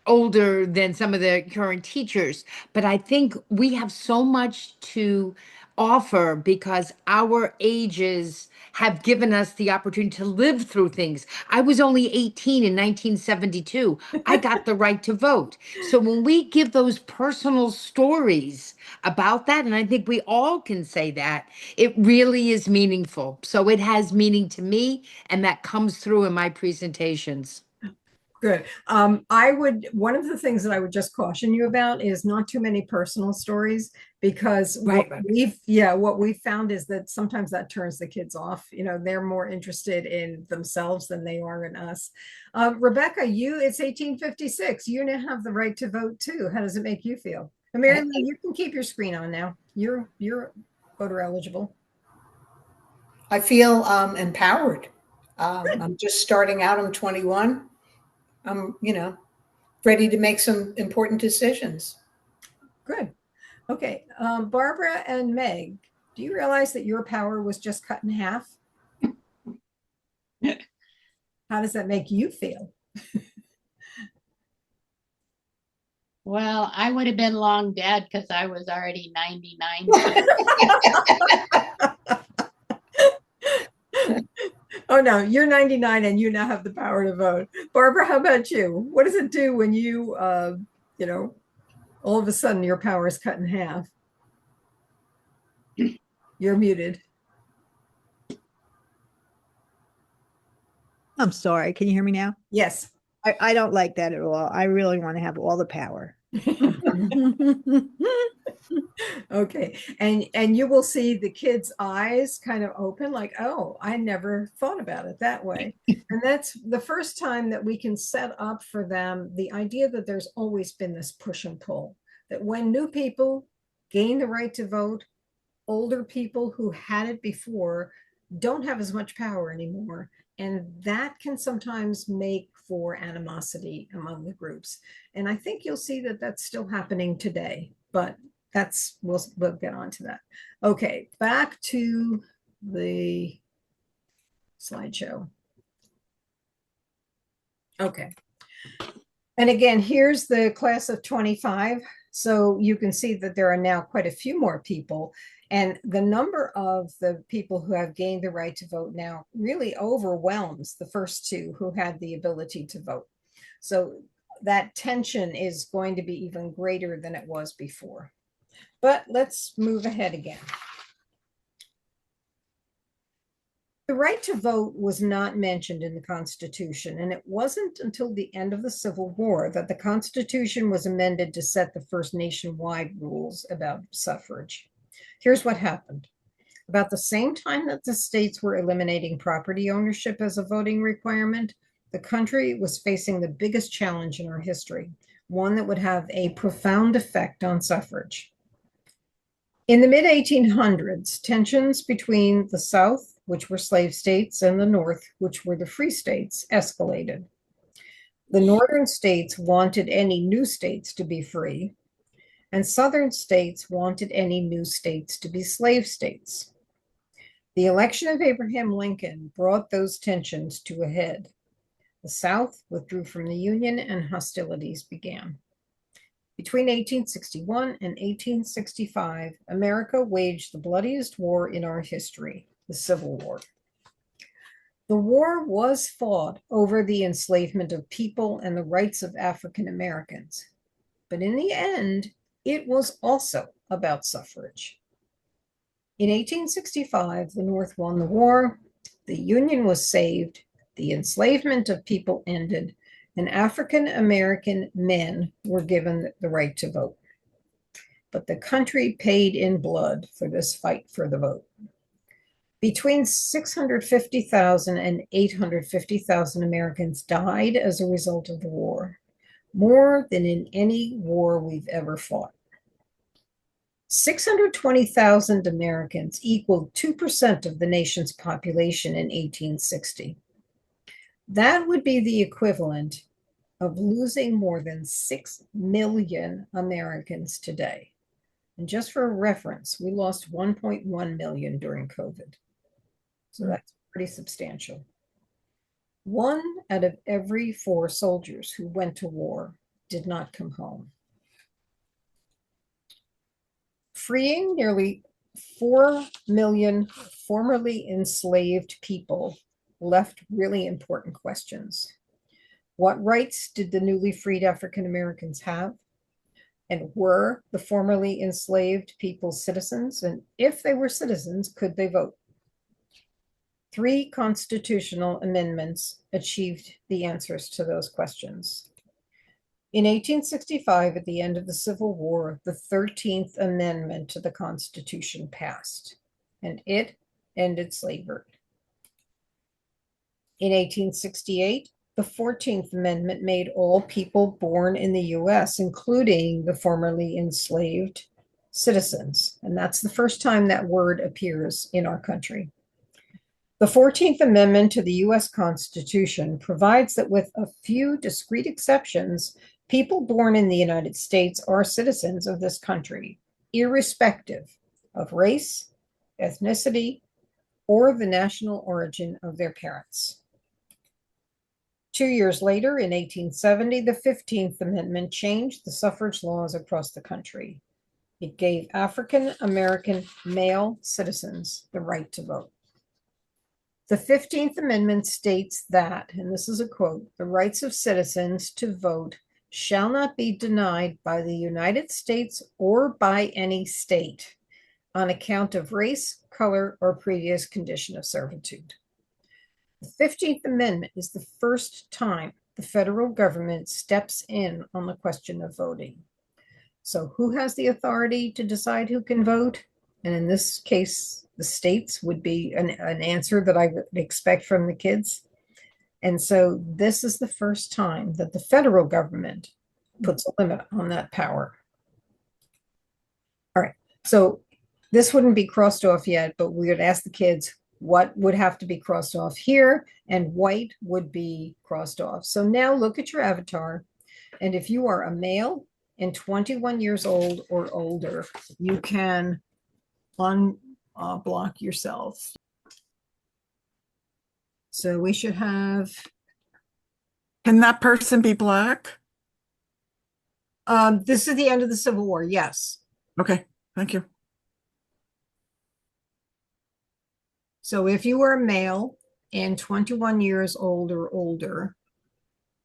older than some of the current teachers, but I think we have so much to offer because our ages have given us the opportunity to live through things. I was only 18 in 1972. I got the right to vote. So when we give those personal stories about that, and I think we all can say that, it really is meaningful. So it has meaning to me, and that comes through in my presentations. Good. One of the things that I would just caution you about is not too many personal stories, because Right. what we've found is that sometimes that turns the kids off. They're more interested in themselves than they are in us. Rebecca, it's 1856. You now have the right to vote too. How does it make you feel? And Mary Lou, you can keep your screen on now. You're voter eligible. I feel empowered. I'm just starting out. I'm 21. I'm, ready to make some important decisions. Good. Okay. Barbara and Meg, do you realize that your power was just cut in half? How does that make you feel? Well, I would have been long dead because I was already 99. Oh no, you're 99 and you now have the power to vote. Barbara, how about you? What does it do when you, all of a sudden your power is cut in half? You're muted. I'm sorry. Can you hear me now? Yes. I don't like that at all. I really want to have all the power. Okay. And you will see the kids' eyes kind of open like, oh, I never thought about it that way. And that's the first time that we can set up for them the idea that there's always been this push and pull, that when new people gain the right to vote, older people who had it before don't have as much power anymore. And that can sometimes make for animosity among the groups. And I think you'll see that that's still happening today, but we'll get on to that. Okay, back to the slideshow. Okay. And again, here's the class of 25. So you can see that there are now quite a few more people. And the number of the people who have gained the right to vote now really overwhelms the first two who had the ability to vote. So that tension is going to be even greater than it was before. But let's move ahead again. The right to vote was not mentioned in the Constitution, and it wasn't until the end of the Civil War that the Constitution was amended to set the first nationwide rules about suffrage. Here's what happened. About the same time that the states were eliminating property ownership as a voting requirement, the country was facing the biggest challenge in our history, one that would have a profound effect on suffrage. In the mid-1800s, tensions between the South, which were slave states, and the North, which were the free states, escalated. The northern states wanted any new states to be free, and southern states wanted any new states to be slave states. The election of Abraham Lincoln brought those tensions to a head. The South withdrew from the Union and hostilities began. Between 1861 and 1865, America waged the bloodiest war in our history, the Civil War. The war was fought over the enslavement of people and the rights of African Americans. But in the end, it was also about suffrage. In 1865, the North won the war, the Union was saved, the enslavement of people ended, and African American men were given the right to vote. But the country paid in blood for this fight for the vote. Between 650,000 and 850,000 Americans died as a result of the war, more than in any war we've ever fought. 620,000 Americans equaled 2% of the nation's population in 1860. That would be the equivalent of losing more than 6 million Americans today. And just for reference, we lost 1.1 million during COVID. So that's pretty substantial. 1 out of every 4 soldiers who went to war did not come home. Freeing nearly 4 million formerly enslaved people left really important questions. What rights did the newly freed African Americans have? And were the formerly enslaved people citizens? And if they were citizens, could they vote? 3 constitutional amendments achieved the answers to those questions. In 1865, at the end of the Civil War, the 13th Amendment to the Constitution passed, and it ended slavery. In 1868, the 14th Amendment made all people born in the US, including the formerly enslaved, citizens. And that's the first time that word appears in our country. The 14th Amendment to the US Constitution provides that with a few discrete exceptions, people born in the United States are citizens of this country, irrespective of race, ethnicity, or the national origin of their parents. 2 years later, in 1870, the 15th Amendment changed the suffrage laws across the country. It gave African American male citizens the right to vote. The 15th Amendment states that, and this is a quote, the rights of citizens to vote shall not be denied by the United States or by any state on account of race, color, or previous condition of servitude. The 15th Amendment is the first time the federal government steps in on the question of voting. So who has the authority to decide who can vote? And in this case, the states would be an answer that I would expect from the kids. And so this is the first time that the federal government puts a limit on that power. All right, so this wouldn't be crossed off yet, but we would ask the kids what would have to be crossed off here, and white would be crossed off. So now look at your avatar, and if you are a male and 21 years old or older, you can unblock yourself. So we should have. Can that person be black? This is the end of the Civil War, yes. Okay, thank you. So if you are a male and 21 years old or older,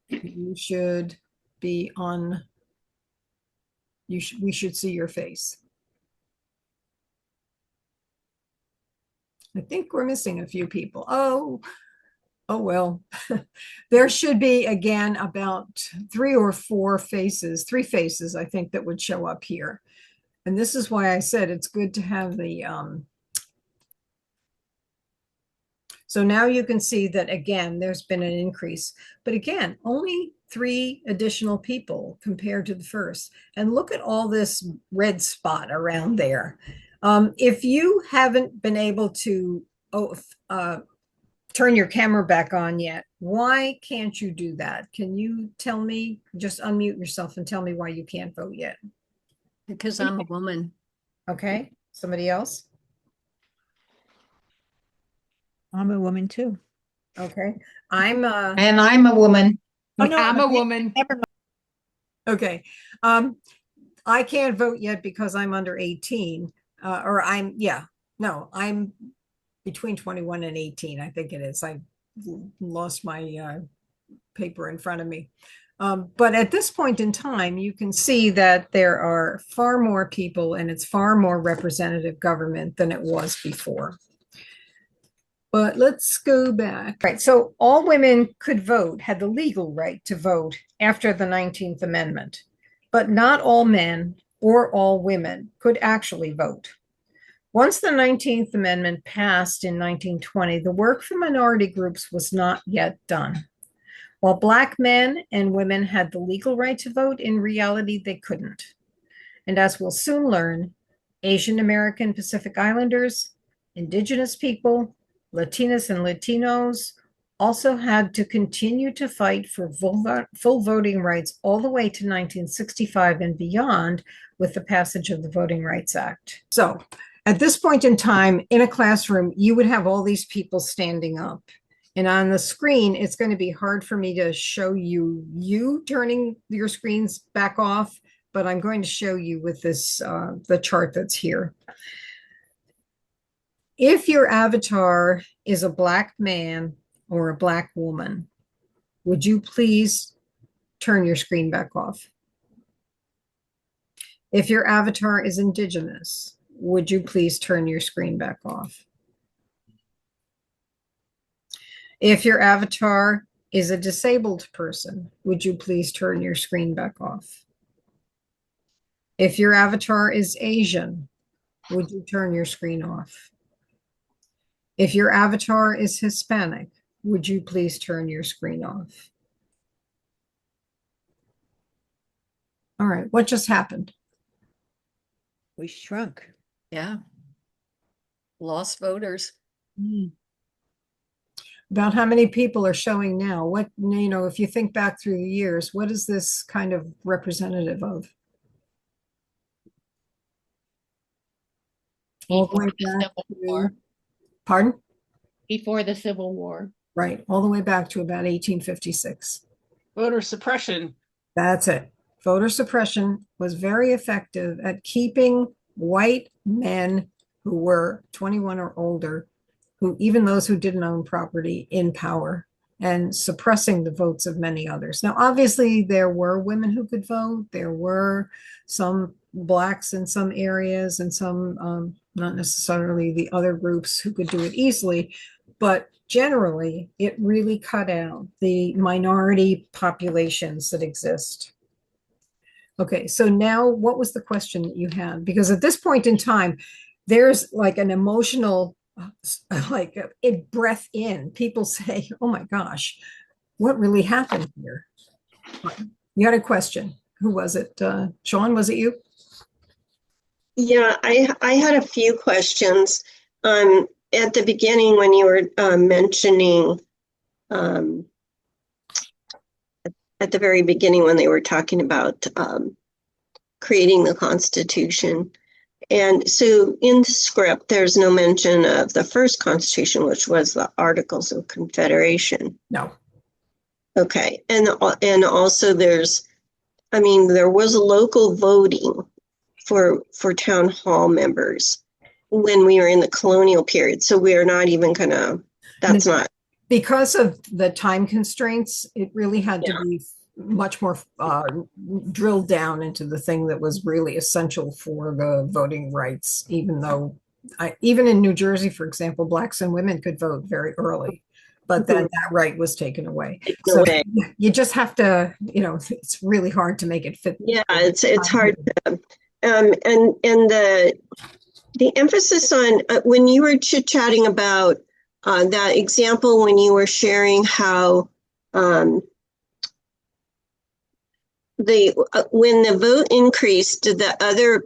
you should be on, we should see your face. I think we're missing a few people. Oh well. There should be, again, about 3 or 4 faces, 3 faces, I think, that would show up here. And this is why I said it's good to have the, so now you can see that, again, there's been an increase. But again, only 3 additional people compared to the first. And look at all this red spot around there. If you haven't been able to turn your camera back on yet, why can't you do that? Can you tell me, just unmute yourself and tell me why you can't vote yet? Because I'm a woman. Okay, somebody else? I'm a woman too. Okay, And I'm a woman. Oh, no, I'm a woman. Never mind. Okay, I can't vote yet because I'm under 18, or I'm between 21 and 18, I think it is. I lost my paper in front of me. But at this point in time, you can see that there are far more people and it's far more representative government than it was before. But let's go back. Right, so all women could vote, had the legal right to vote after the 19th Amendment, but not all men or all women could actually vote. Once the 19th Amendment passed in 1920, the work for minority groups was not yet done. While Black men and women had the legal right to vote, in reality, they couldn't. And as we'll soon learn, Asian American Pacific Islanders, Indigenous people, Latinas and Latinos, also had to continue to fight for full voting rights all the way to 1965 and beyond with the passage of the Voting Rights Act. So at this point in time, in a classroom, you would have all these people standing up. And on the screen, it's going to be hard for me to show you turning your screens back off, but I'm going to show you with this, the chart that's here. If your avatar is a Black man or a Black woman, would you please turn your screen back off? If your avatar is Indigenous, would you please turn your screen back off? If your avatar is a disabled person, would you please turn your screen back off? If your avatar is Asian, would you turn your screen off? If your avatar is Hispanic, would you please turn your screen off? All right, what just happened? We shrunk. Yeah. Lost voters. About how many people are showing now? What, you know, if you think back through the years, what is this kind of representative of? All the way back to, pardon? Before the Civil War. Right, all the way back to about 1856. Voter suppression. That's it. Voter suppression was very effective at keeping white men who were 21 or older, who even those who didn't own property, in power, and suppressing the votes of many others. Now, obviously, there were women who could vote. There were some Blacks in some areas and some, not necessarily the other groups who could do it easily, but generally, it really cut out the minority populations that exist. Okay, so now what was the question that you had? Because at this point in time, there's like an emotional, like a breath in. People say, oh my gosh, what really happened here? You had a question. Who was it? Sean, was it you? Yeah, I had a few questions. At the beginning, when you were mentioning, at the very beginning, when they were talking about creating the Constitution. And so in the script, there's no mention of the first Constitution, which was the Articles of Confederation. No. Okay. And also there's, I mean, there was local voting for town hall members when we were in the colonial period. So we are not even gonna, that's not. Because of the time constraints, it really had to be much more drilled down into the thing that was really essential for the voting rights, even though even in New Jersey, for example, Blacks and women could vote very early, but then that right was taken away. So you just have to, you know, it's really hard to make it fit. Yeah, it's hard to, and the emphasis on when you were chit-chatting about that example, when you were sharing how when the vote increased,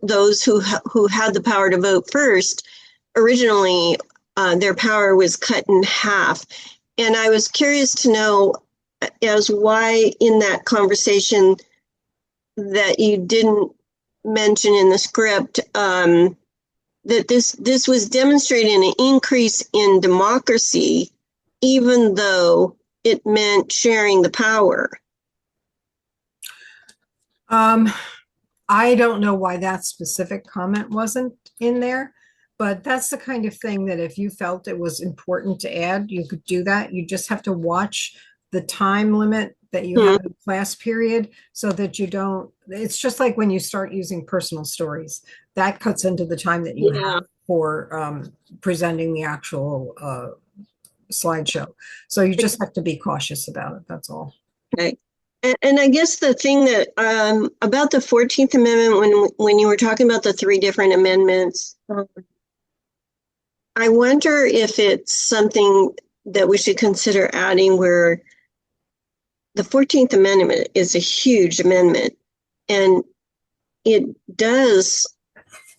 those who had the power to vote first, originally their power was cut in half. And I was curious to know as why in that conversation that you didn't mention in the script that this was demonstrating an increase in democracy, even though it meant sharing the power. I don't know why that specific comment wasn't in there, but that's the kind of thing that if you felt it was important to add, you could do that. You just have to watch the time limit that you have in the class period so that you don't, it's just like when you start using personal stories, that cuts into the time that you have for presenting the actual slideshow. So you just have to be cautious about it. That's all. Okay. And I guess the thing that about the 14th Amendment, when you were talking about the three different amendments, I wonder if it's something that we should consider adding where the 14th Amendment is a huge amendment and it does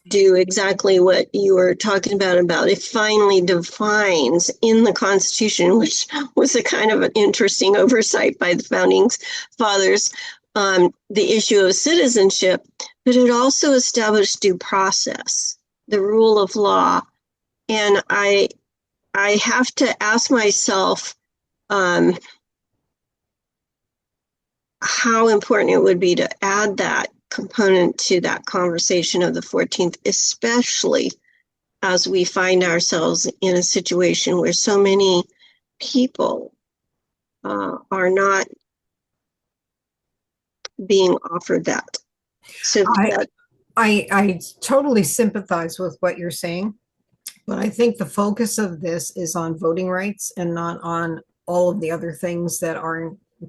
do exactly what you were talking about it finally defines in the Constitution, which was a kind of an interesting oversight by the founding fathers, the issue of citizenship, but it also established due process, the rule of law. And I have to ask myself how important it would be to add that component to that conversation of the 14th, especially as we find ourselves in a situation where so many people are not being offered that. So I totally sympathize with what you're saying, but I think the focus of this is on voting rights and not on all of the other things that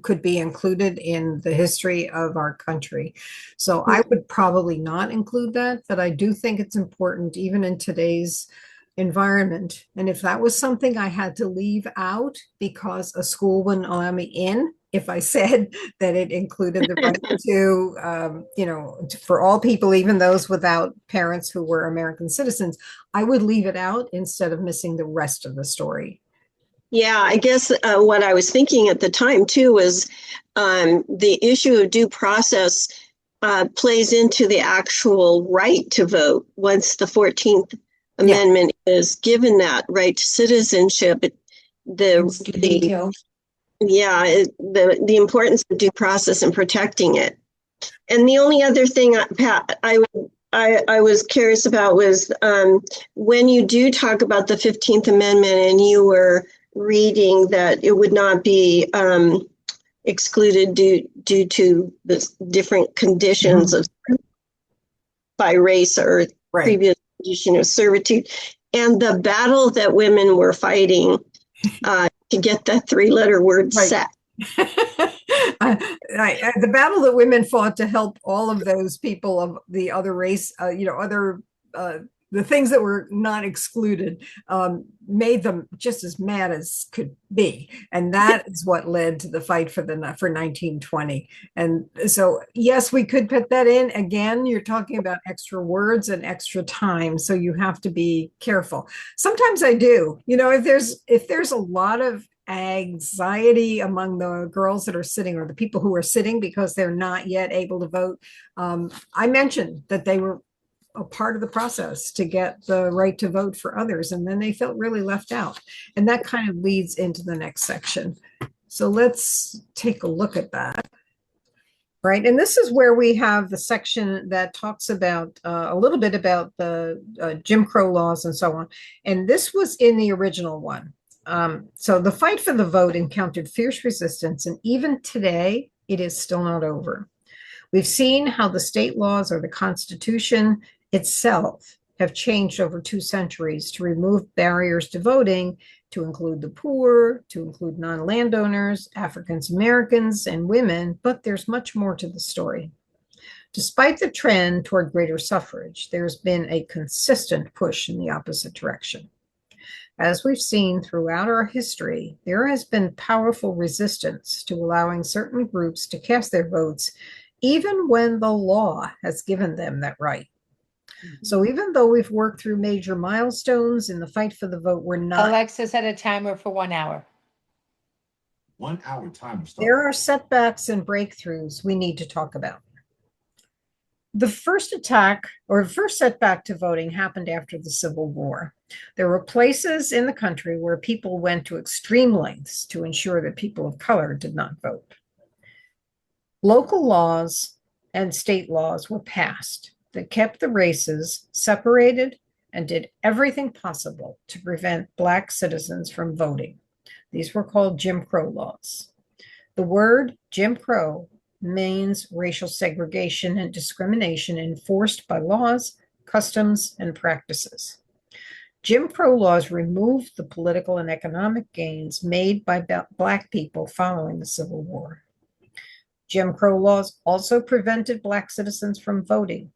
could be included in the history of our country. So I would probably not include that, but I do think it's important even in today's environment. And if that was something I had to leave out because a school wouldn't allow me in, if I said that it included the right to, for all people, even those without parents who were American citizens, I would leave it out instead of missing the rest of the story. Yeah, I guess what I was thinking at the time too was the issue of due process plays into the actual right to vote. Once the 14th Amendment is given that right to citizenship, the importance of due process and protecting it. And the only other thing, Pat, I was curious about was when you do talk about the 15th Amendment and you were reading that it would not be excluded due to the different conditions of by race or previous condition of servitude, and the battle that women were fighting to get that 3-letter word set. The battle that women fought to help all of those people of the other race, the things that were not excluded, made them just as mad as could be, and that is what led to the fight for 1920. And so, yes, we could put that in. Again, you're talking about extra words and extra time, so you have to be careful. Sometimes I do, if there's a lot of anxiety among the girls that are sitting or the people who are sitting because they're not yet able to vote. I mentioned that they were a part of the process to get the right to vote for others, and then they felt really left out. And that kind of leads into the next section. So let's take a look at that. Right, and this is where we have the section that talks about a little bit about the Jim Crow laws and so on. And this was in the original one. So the fight for the vote encountered fierce resistance, and even today, it is still not over. We've seen how the state laws or the Constitution itself have changed over 2 centuries to remove barriers to voting, to include the poor, to include non-landowners, Africans Americans, and women, but there's much more to the story. Despite the trend toward greater suffrage, there's been a consistent push in the opposite direction. As we've seen throughout our history, there has been powerful resistance to allowing certain groups to cast their votes, even when the law has given them that right. So even though we've worked through major milestones in the fight for the vote, we're not. Alexa set a timer for 1 hour. 1 hour timer. There are setbacks and breakthroughs we need to talk about. The first setback to voting happened after the Civil War. There were places in the country where people went to extreme lengths to ensure that people of color did not vote. Local laws and state laws were passed that kept the races separated and did everything possible to prevent Black citizens from voting. These were called Jim Crow laws. The word Jim Crow means racial segregation and discrimination enforced by laws, customs, and practices. Jim Crow laws removed the political and economic gains made by Black people following the Civil War. Jim Crow laws also prevented Black citizens from voting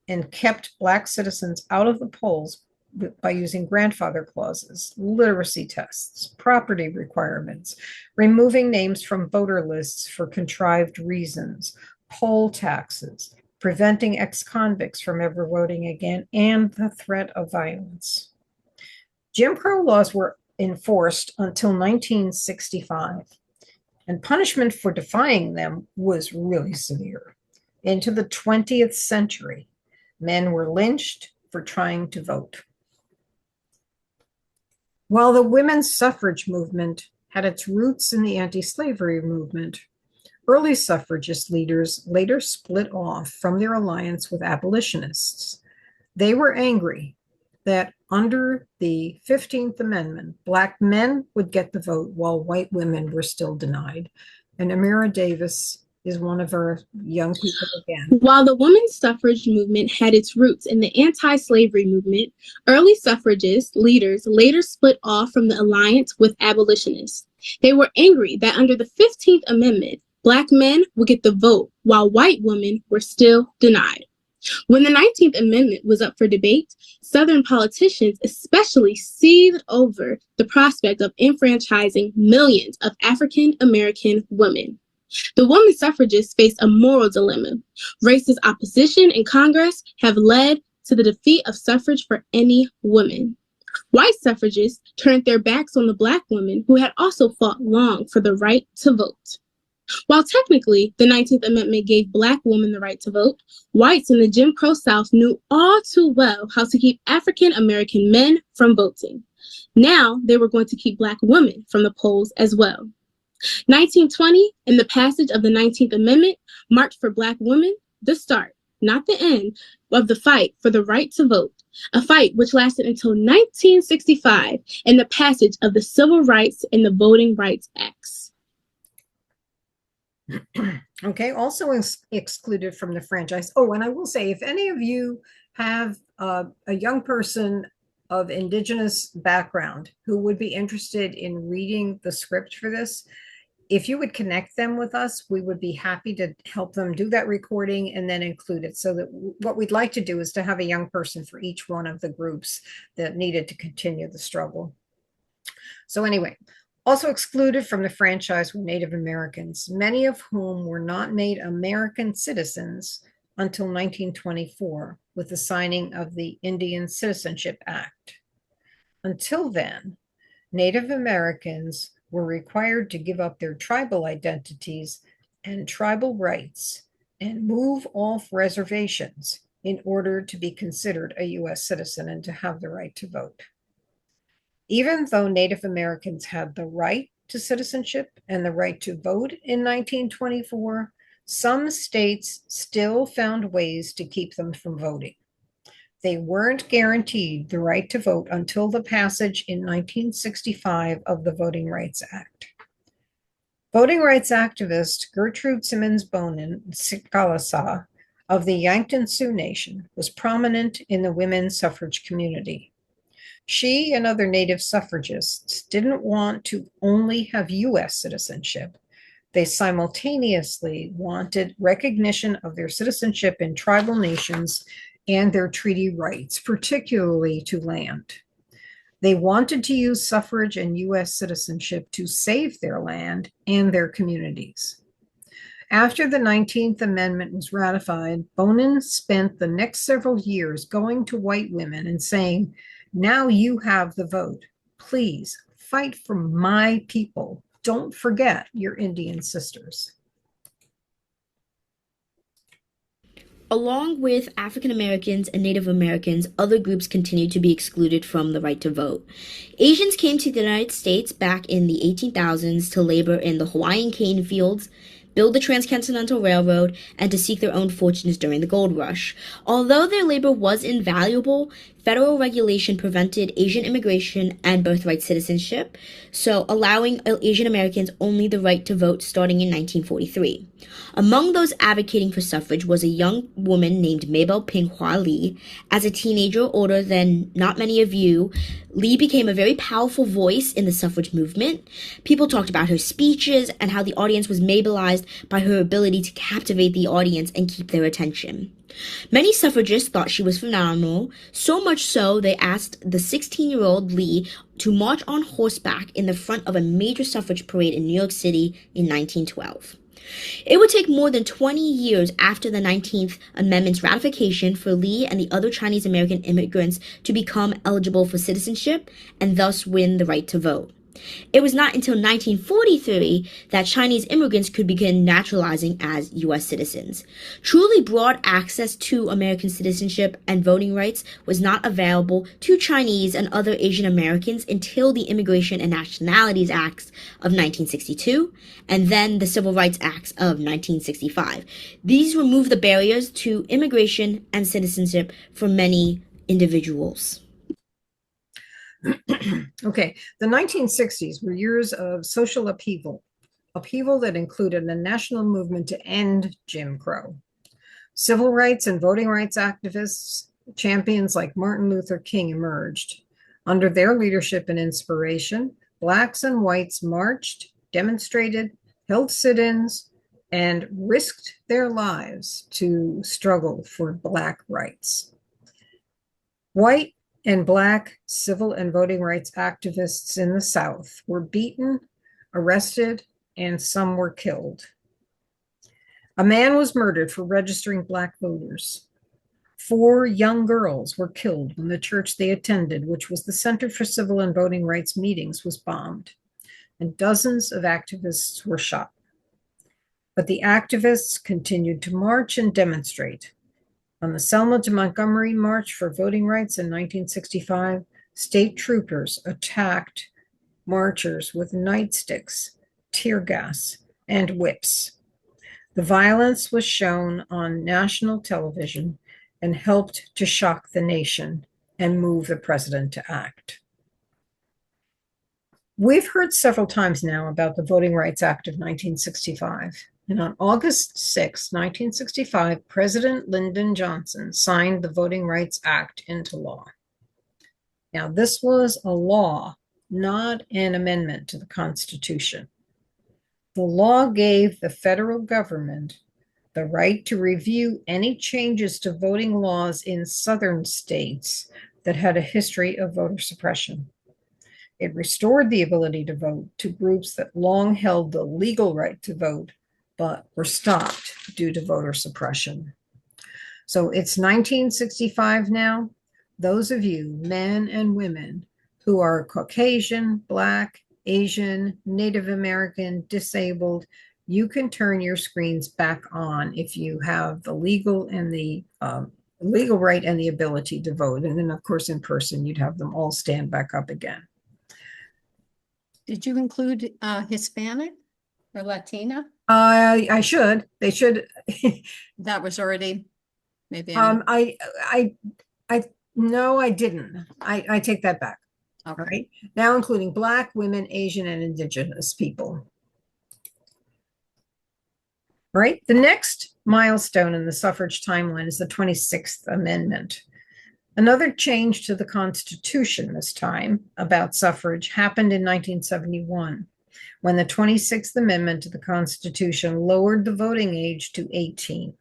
and kept Black citizens out of the polls by using grandfather clauses, literacy tests, property requirements, removing names from voter lists for contrived reasons, poll taxes, preventing ex-convicts from ever voting again, and the threat of violence. Jim Crow laws were enforced until 1965, and punishment for defying them was really severe. Into the 20th century, men were lynched for trying to vote. While the women's suffrage movement had its roots in the anti-slavery movement, early suffragist leaders later split off from their alliance with abolitionists. They were angry that under the 15th Amendment, Black men would get the vote while white women were still denied. And Amira Davis is one of our young people again. While the women's suffrage movement had its roots in the anti-slavery movement, early suffragist leaders later split off from the alliance with abolitionists. They were angry that under the 15th Amendment, Black men would get the vote while white women were still denied. When the 19th Amendment was up for debate, Southern politicians especially seethed over the prospect of enfranchising millions of African American women. The women suffragists faced a moral dilemma. Racist opposition in Congress have led to the defeat of suffrage for any woman. White suffragists turned their backs on the Black women who had also fought long for the right to vote. While technically the 19th Amendment gave Black women the right to vote, whites in the Jim Crow South knew all too well how to keep African American men from voting. Now they were going to keep Black women from the polls as well. 1920 and the passage of the 19th Amendment marked for Black women the start, not the end, of the fight for the right to vote, a fight which lasted until 1965 and the passage of the Civil Rights and the Voting Rights Acts. Okay, also excluded from the franchise. Oh, and I will say, if any of you have a young person of Indigenous background who would be interested in reading the script for this, if you would connect them with us, we would be happy to help them do that recording and then include it. So that what we'd like to do is to have a young person for each one of the groups that needed to continue the struggle. So anyway, also excluded from the franchise were Native Americans, many of whom were not made American citizens until 1924 with the signing of the Indian Citizenship Act. Until then, Native Americans were required to give up their tribal identities and tribal rights and move off reservations in order to be considered a U.S. citizen and to have the right to vote. Even though Native Americans had the right to citizenship and the right to vote in 1924, some states still found ways to keep them from voting. They weren't guaranteed the right to vote until the passage in 1965 of the Voting Rights Act. Voting rights activist Gertrude Simmons Bonin Sikalasa of the Yankton Sioux Nation was prominent in the women's suffrage community. She and other Native suffragists didn't want to only have U.S. citizenship. They simultaneously wanted recognition of their citizenship in tribal nations and their treaty rights, particularly to land. They wanted to use suffrage and U.S. citizenship to save their land and their communities. After the 19th Amendment was ratified, Bonin spent the next several years going to white women and saying, "Now you have the vote. Please fight for my people. Don't forget your Indian sisters." Along with African Americans and Native Americans, other groups continued to be excluded from the right to vote. Asians came to the United States back in the 1800s to labor in the Hawaiian cane fields, build the Transcontinental Railroad, and to seek their own fortunes during the gold rush. Although their labor was invaluable, federal regulation prevented Asian immigration and birthright citizenship, so allowing Asian Americans only the right to vote starting in 1943. Among those advocating for suffrage was a young woman named Mabel Pinghua Lee. As a teenager, older than not many of you, Lee became a very powerful voice in the suffrage movement. People talked about her speeches and how the audience was mobilized by her ability to captivate the audience and keep their attention. Many suffragists thought she was phenomenal, so much so they asked the 16-year-old Lee to march on horseback in the front of a major suffrage parade in New York City in 1912. It would take more than 20 years after the 19th Amendment's ratification for Lee and the other Chinese American immigrants to become eligible for citizenship and thus win the right to vote. It was not until 1943 that Chinese immigrants could begin naturalizing as U.S. citizens. Truly broad access to American citizenship and voting rights was not available to Chinese and other Asian Americans until the Immigration and Nationalities Acts of 1962 and then the Civil Rights Acts of 1965. These removed the barriers to immigration and citizenship for many individuals. Okay, the 1960s were years of social upheaval that included a national movement to end Jim Crow. Civil rights and voting rights activists, champions like Martin Luther King emerged. Under their leadership and inspiration, Blacks and whites marched, demonstrated, held sit-ins, and risked their lives to struggle for Black rights. White and Black civil and voting rights activists in the South were beaten, arrested, and some were killed. A man was murdered for registering Black voters. 4 young girls were killed when the church they attended, which was the Center for Civil and Voting Rights Meetings, was bombed, and dozens of activists were shot. But the activists continued to march and demonstrate. On the Selma to Montgomery March for Voting Rights in 1965, state troopers attacked marchers with nightsticks, tear gas, and whips. The violence was shown on national television and helped to shock the nation and move the president to act. We've heard several times now about the Voting Rights Act of 1965. And on August 6, 1965, President Lyndon Johnson signed the Voting Rights Act into law. Now, this was a law, not an amendment to the Constitution. The law gave the federal government the right to review any changes to voting laws in southern states that had a history of voter suppression. It restored the ability to vote to groups that long held the legal right to vote, but were stopped due to voter suppression. So it's 1965 now. Those of you, men and women, who are Caucasian, Black, Asian, Native American, disabled, you can turn your screens back on if you have the legal and the legal right and the ability to vote. And then, of course, in person, you'd have them all stand back up again. Did you include Hispanic or Latina? I should. They should. That was already maybe. No, I didn't. I take that back. Okay. Right now, including Black, women, Asian, and Indigenous people. Right. The next milestone in the suffrage timeline is the 26th Amendment. Another change to the Constitution this time about suffrage happened in 1971. When the 26th Amendment to the Constitution lowered the voting age to 18.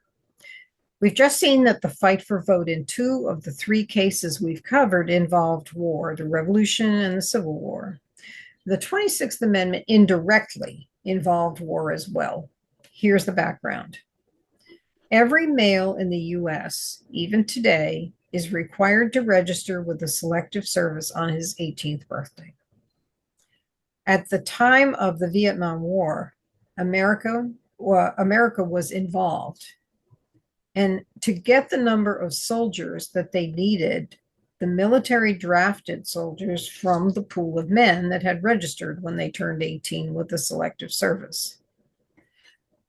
We've just seen that the fight for vote in 2 of the 3 cases we've covered involved war, the Revolution and the Civil War. The 26th Amendment indirectly involved war as well. Here's the background. Every male in the U.S., even today, is required to register with the Selective Service on his 18th birthday. At the time of the Vietnam War, America was involved. And to get the number of soldiers that they needed, the military drafted soldiers from the pool of men that had registered when they turned 18 with the Selective Service.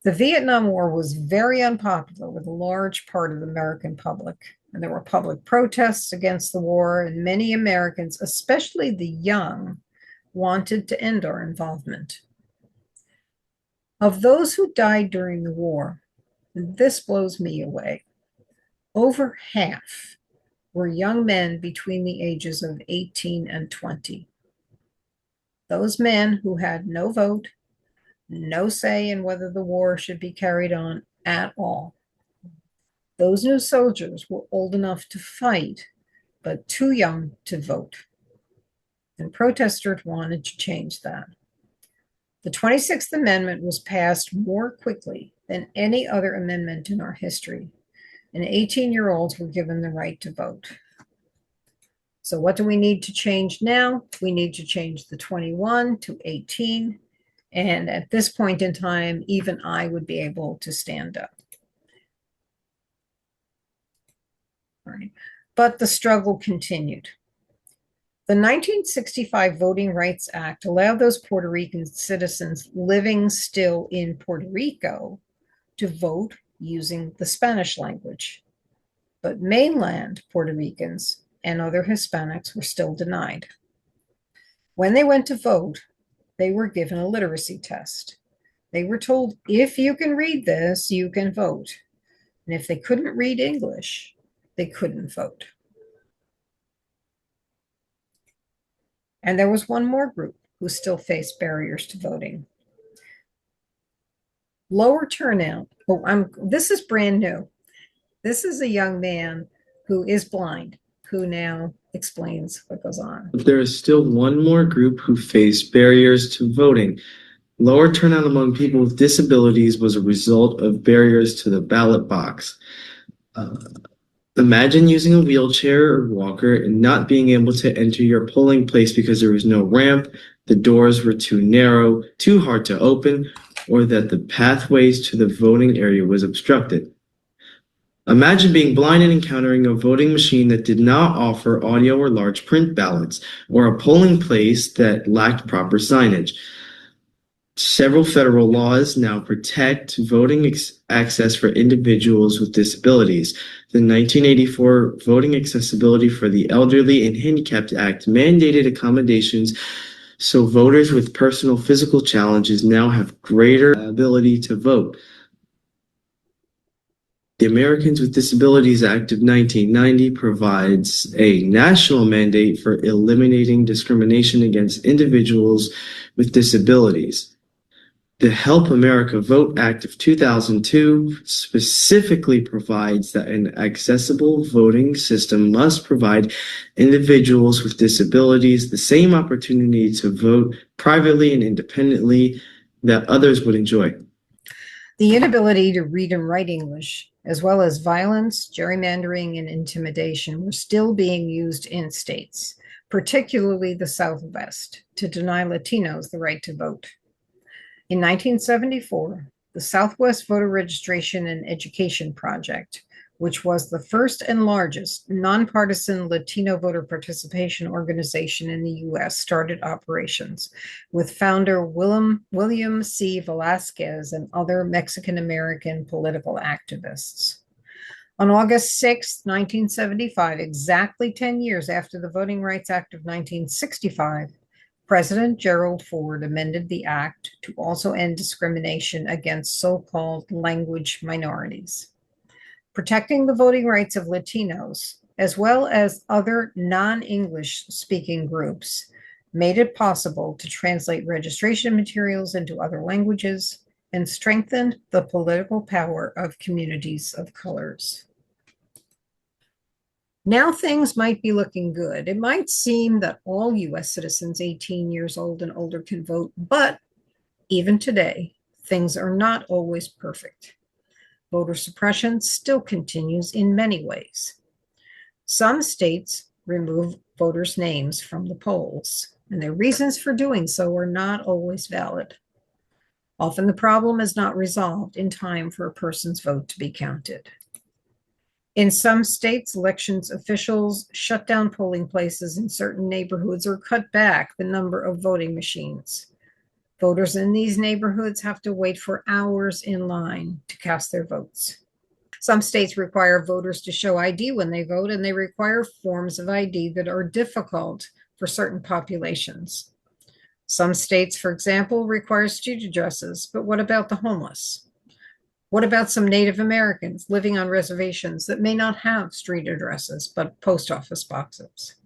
The Vietnam War was very unpopular with a large part of the American public. And there were public protests against the war, and many Americans, especially the young, wanted to end our involvement. Of those who died during the war, this blows me away. Over half were young men between the ages of 18 and 20. Those men who had no vote, no say in whether the war should be carried on at all. Those new soldiers were old enough to fight, but too young to vote. And protesters wanted to change that. The 26th Amendment was passed more quickly than any other amendment in our history, and 18-year-olds were given the right to vote. So what do we need to change now? We need to change the 21 to 18. And at this point in time, even I would be able to stand up. All right. But the struggle continued. The 1965 Voting Rights Act allowed those Puerto Rican citizens living still in Puerto Rico to vote using the Spanish language. But mainland Puerto Ricans and other Hispanics were still denied. When they went to vote, they were given a literacy test. They were told, if you can read this, you can vote. And if they couldn't read English, they couldn't vote. And there was one more group who still faced barriers to voting. Lower turnout. This is brand new. This is a young man who is blind, who now explains what goes on. There is still one more group who face barriers to voting. Lower turnout among people with disabilities was a result of barriers to the ballot box. Imagine using a wheelchair or walker and not being able to enter your polling place because there was no ramp, the doors were too narrow, too hard to open, or that the pathways to the voting area was obstructed. Imagine being blind and encountering a voting machine that did not offer audio or large print ballots, or a polling place that lacked proper signage. Several federal laws now protect voting access for individuals with disabilities. The 1984 Voting Accessibility for the Elderly and Handicapped Act mandated accommodations so voters with personal physical challenges now have greater ability to vote. The Americans with Disabilities Act of 1990 provides a national mandate for eliminating discrimination against individuals with disabilities. The Help America Vote Act of 2002 specifically provides that an accessible voting system must provide individuals with disabilities the same opportunity to vote privately and independently that others would enjoy. The inability to read and write English, as well as violence, gerrymandering, and intimidation, were still being used in states, particularly the Southwest, to deny Latinos the right to vote. In 1974, the Southwest Voter Registration and Education Project, which was the first and largest nonpartisan Latino voter participation organization in the U.S., started operations, with founder William C. Velasquez and other Mexican-American political activists. On August 6, 1975, exactly 10 years after the Voting Rights Act of 1965, President Gerald Ford amended the act to also end discrimination against so-called language minorities. Protecting the voting rights of Latinos, as well as other non-English speaking groups, made it possible to translate registration materials into other languages and strengthened the political power of communities of colors. Now things might be looking good. It might seem that all U.S. citizens 18 years old and older can vote, but even today, things are not always perfect. Voter suppression still continues in many ways. Some states remove voters' names from the polls, and their reasons for doing so are not always valid. Often the problem is not resolved in time for a person's vote to be counted. In some states, elections officials shut down polling places in certain neighborhoods or cut back the number of voting machines. Voters in these neighborhoods have to wait for hours in line to cast their votes. Some states require voters to show ID when they vote, and they require forms of ID that are difficult for certain populations. Some states, for example, require street addresses, but what about the homeless? What about some Native Americans living on reservations that may not have street addresses, but post office boxes?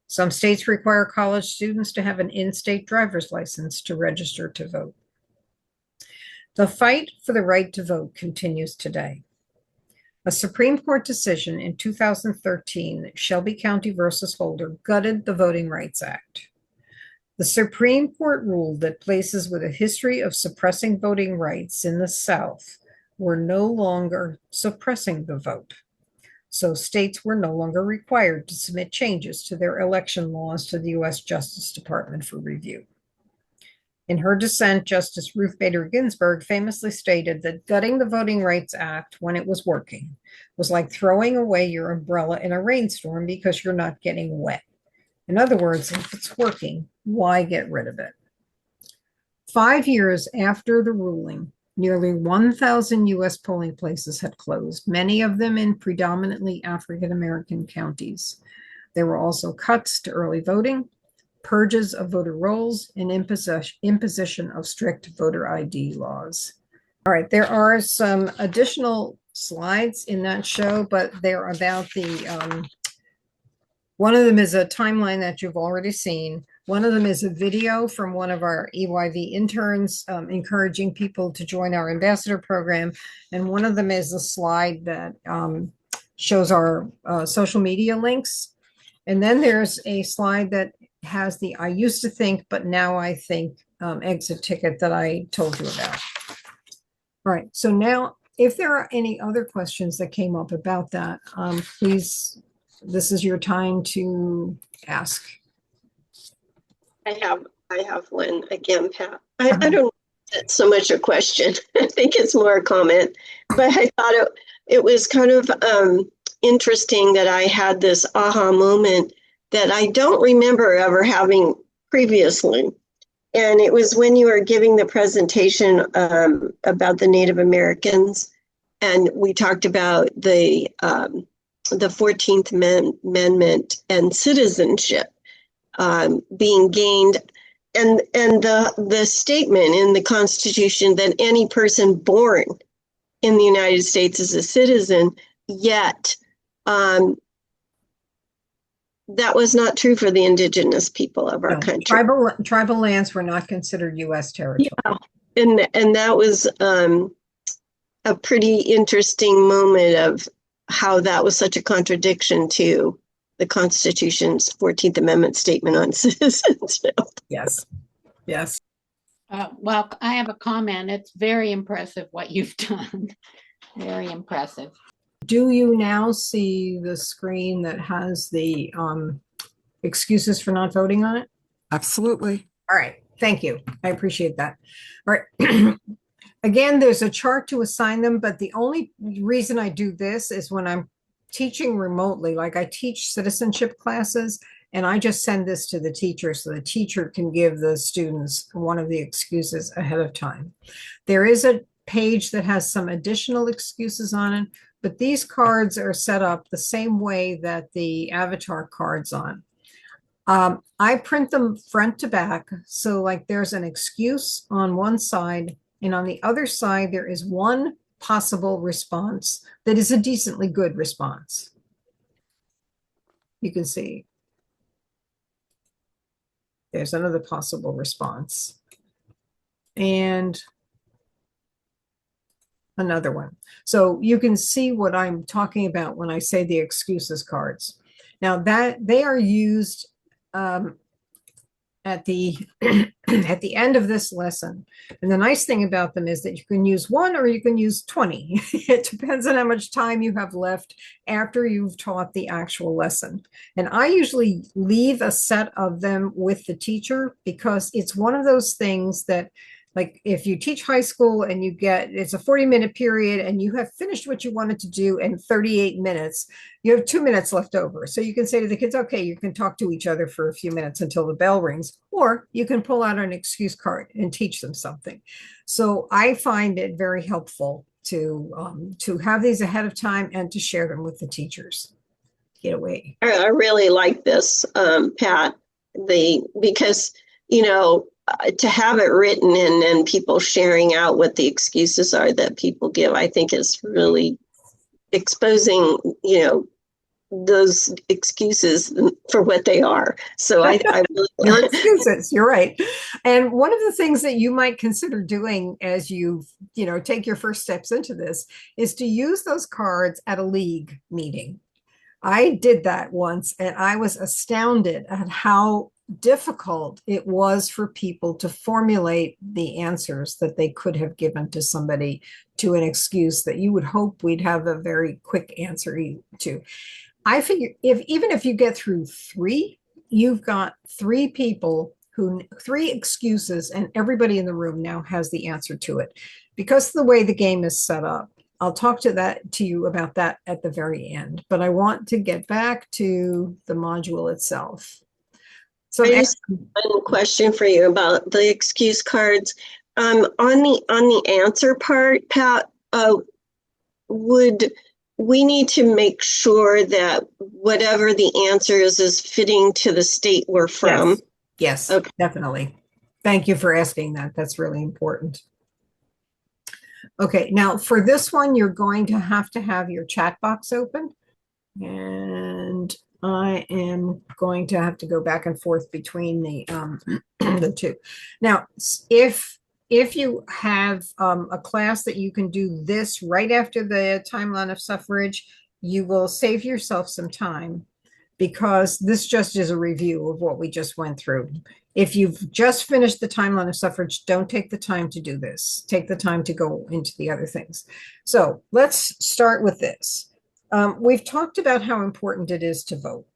Some states require college students to have an in-state driver's license to register to vote. The fight for the right to vote continues today. A Supreme Court decision in 2013, Shelby County versus Holder, gutted the Voting Rights Act. The Supreme Court ruled that places with a history of suppressing voting rights in the South were no longer suppressing the vote. So states were no longer required to submit changes to their election laws to the U.S. Justice Department for review. In her dissent, Justice Ruth Bader Ginsburg famously stated that gutting the Voting Rights Act when it was working was like throwing away your umbrella in a rainstorm because you're not getting wet. In other words, if it's working, why get rid of it? 5 years after the ruling, nearly 1,000 U.S. polling places had closed, many of them in predominantly African-American counties. There were also cuts to early voting, purges of voter rolls, and imposition of strict voter ID laws. All right, there are some additional slides in that show, but they're about the, one of them is a timeline that you've already seen. One of them is a video from one of our EYV interns encouraging people to join our ambassador program. And one of them is a slide that shows our social media links. And then there's a slide that has the I used to think, but now I think exit ticket that I told you about. All right, so now if there are any other questions that came up about that, please, this is your time to ask. I have one again, Pat. I don't know if it's so much a question. I think it's more a comment, but I thought it was kind of interesting that I had this aha moment that I don't remember ever having previously. And it was when you were giving the presentation about the Native Americans, and we talked about the 14th Amendment and citizenship being gained, and the statement in the Constitution that any person born in the United States is a citizen, yet that was not true for the indigenous people of our country. Tribal lands were not considered U.S. territory. Yeah. And that was a pretty interesting moment of how that was such a contradiction to the Constitution's 14th Amendment statement on citizenship. Yes. Yes. Well, I have a comment. It's very impressive what you've done. Very impressive. Do you now see the screen that has the excuses for not voting on it? Absolutely. All right. Thank you. I appreciate that. All right. Again, there's a chart to assign them, but the only reason I do this is when I'm teaching remotely, like I teach citizenship classes, and I just send this to the teacher so the teacher can give the students one of the excuses ahead of time. There is a page that has some additional excuses on it, but these cards are set up the same way that the avatar cards on. I print them front to back. So like there's an excuse on one side, and on the other side, there is one possible response that is a decently good response. You can see there's another possible response. And another one. So you can see what I'm talking about when I say the excuses cards. Now that they are used at the at the end of this lesson. And the nice thing about them is that you can use one or you can use 20. It depends on how much time you have left after you've taught the actual lesson. And I usually leave a set of them with the teacher because it's one of those things that, like if you teach high school and you get, it's a 40-minute period and you have finished what you wanted to do in 38 minutes, you have 2 minutes left over. So you can say to the kids, okay, you can talk to each other for a few minutes until the bell rings, or you can pull out an excuse card and teach them something. So I find it very helpful to have these ahead of time and to share them with the teachers. Get away. I really like this, Pat, because, you know, to have it written and then people sharing out what the excuses are that people give, I think is really exposing, you know, those excuses for what they are. So I really your excuses, you're right. And one of the things that you might consider doing as you take your first steps into this is to use those cards at a league meeting. I did that once and I was astounded at how difficult it was for people to formulate the answers that they could have given to somebody to an excuse that you would hope we'd have a very quick answer to. I figure even if you get through three, you've got three excuses, and everybody in the room now has the answer to it because of the way the game is set up. I'll talk to you about that at the very end, but I want to get back to the module itself. So I just have one question for you about the excuse cards. On the answer part, Pat, would we need to make sure that whatever the answer is fitting to the state we're from? Yes, okay. Definitely. Thank you for asking that. That's really important. Okay, now for this one, you're going to have your chat box open. And I am going to have to go back and forth between the two. Now, if you have a class that you can do this right after the timeline of suffrage, you will save yourself some time because this just is a review of what we just went through. If you've just finished the timeline of suffrage, don't take the time to do this. Take the time to go into the other things. So let's start with this. We've talked about how important it is to vote,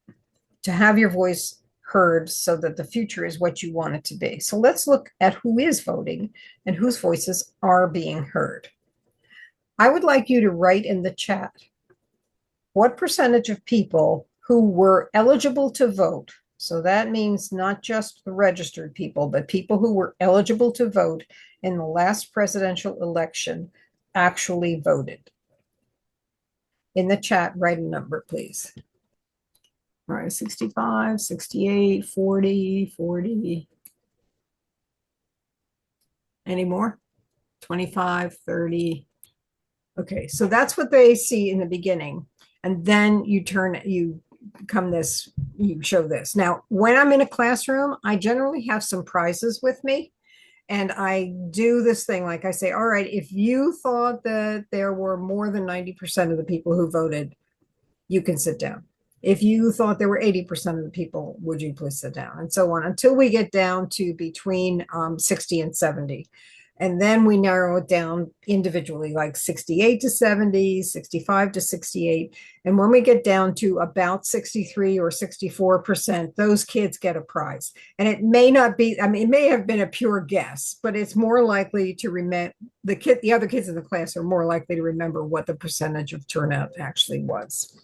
to have your voice heard so that the future is what you want it to be. So let's look at who is voting and whose voices are being heard. I would like you to write in the chat what percentage of people who were eligible to vote, so that means not just the registered people, but people who were eligible to vote in the last presidential election actually voted. In the chat, write a number, please. All right, 65, 68, 40, 40. Any more? 25, 30. Okay, so that's what they see in the beginning. And then you show this. Now, when I'm in a classroom, I generally have some prizes with me. And I do this thing, like I say, all right, if you thought that there were more than 90% of the people who voted, you can sit down. If you thought there were 80% of the people, would you please sit down? And so on until we get down to between 60 and 70. And then we narrow it down individually, like 68 to 70, 65 to 68. And when we get down to about 63 or 64%, those kids get a prize. And it may not be, I mean, it may have been a pure guess, but it's more likely to remember, the other kids in the class are more likely to remember what the percentage of turnout actually was.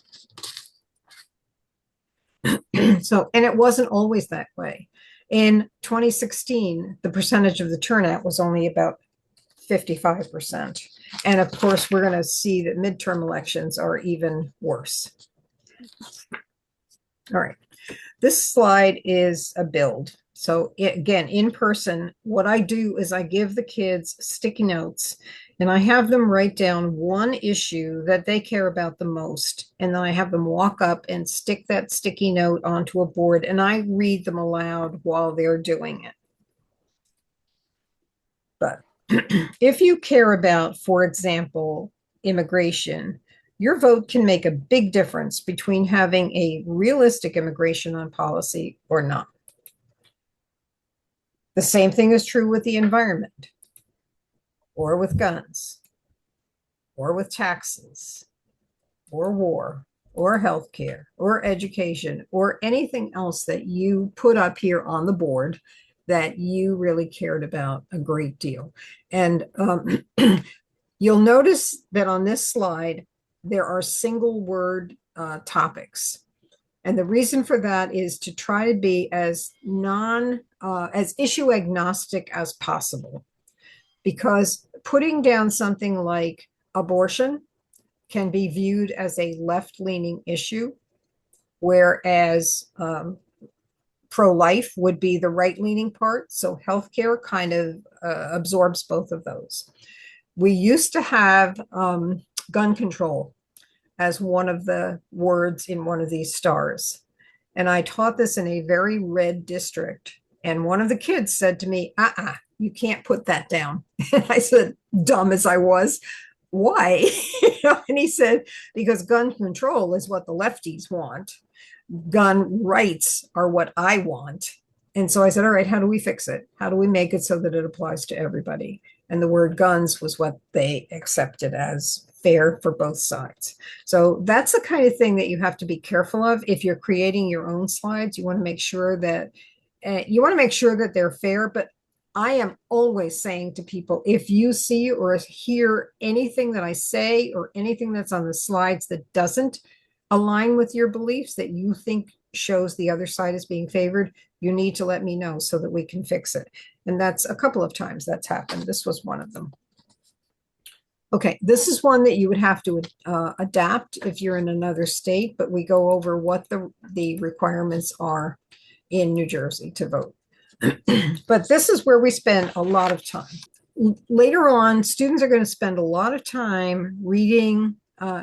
So, and it wasn't always that way. In 2016, the percentage of the turnout was only about 55%. And of course, we're going to see that midterm elections are even worse. All right. This slide is a build. So again, in person, what I do is I give the kids sticky notes and I have them write down one issue that they care about the most. And then I have them walk up and stick that sticky note onto a board and I read them aloud while they're doing it. But if you care about, for example, immigration, your vote can make a big difference between having a realistic immigration on policy or not. The same thing is true with the environment, or with guns, or with taxes, or war, or healthcare, or education, or anything else that you put up here on the board that you really cared about a great deal. And you'll notice that on this slide, there are single word topics. And the reason for that is to try to be as issue agnostic as possible. Because putting down something like abortion can be viewed as a left-leaning issue, whereas pro-life would be the right-leaning part. So healthcare kind of absorbs both of those. We used to have gun control as one of the words in one of these stars. And I taught this in a very red district. And one of the kids said to me, you can't put that down. And I said, dumb as I was, why? And he said, because gun control is what the lefties want. Gun rights are what I want. And so I said, all right, how do we fix it? How do we make it so that it applies to everybody? And the word guns was what they accepted as fair for both sides. So that's the kind of thing that you have to be careful of. If you're creating your own slides, you want to make sure that they're fair. But I am always saying to people, if you see or hear anything that I say or anything that's on the slides that doesn't align with your beliefs, that you think shows the other side is being favored, you need to let me know so that we can fix it. And that's a couple of times that's happened. This was one of them. Okay, this is one that you would have to adapt if you're in another state, but we go over what the requirements are in New Jersey to vote. But this is where we spend a lot of time. Later on, students are going to spend a lot of time reading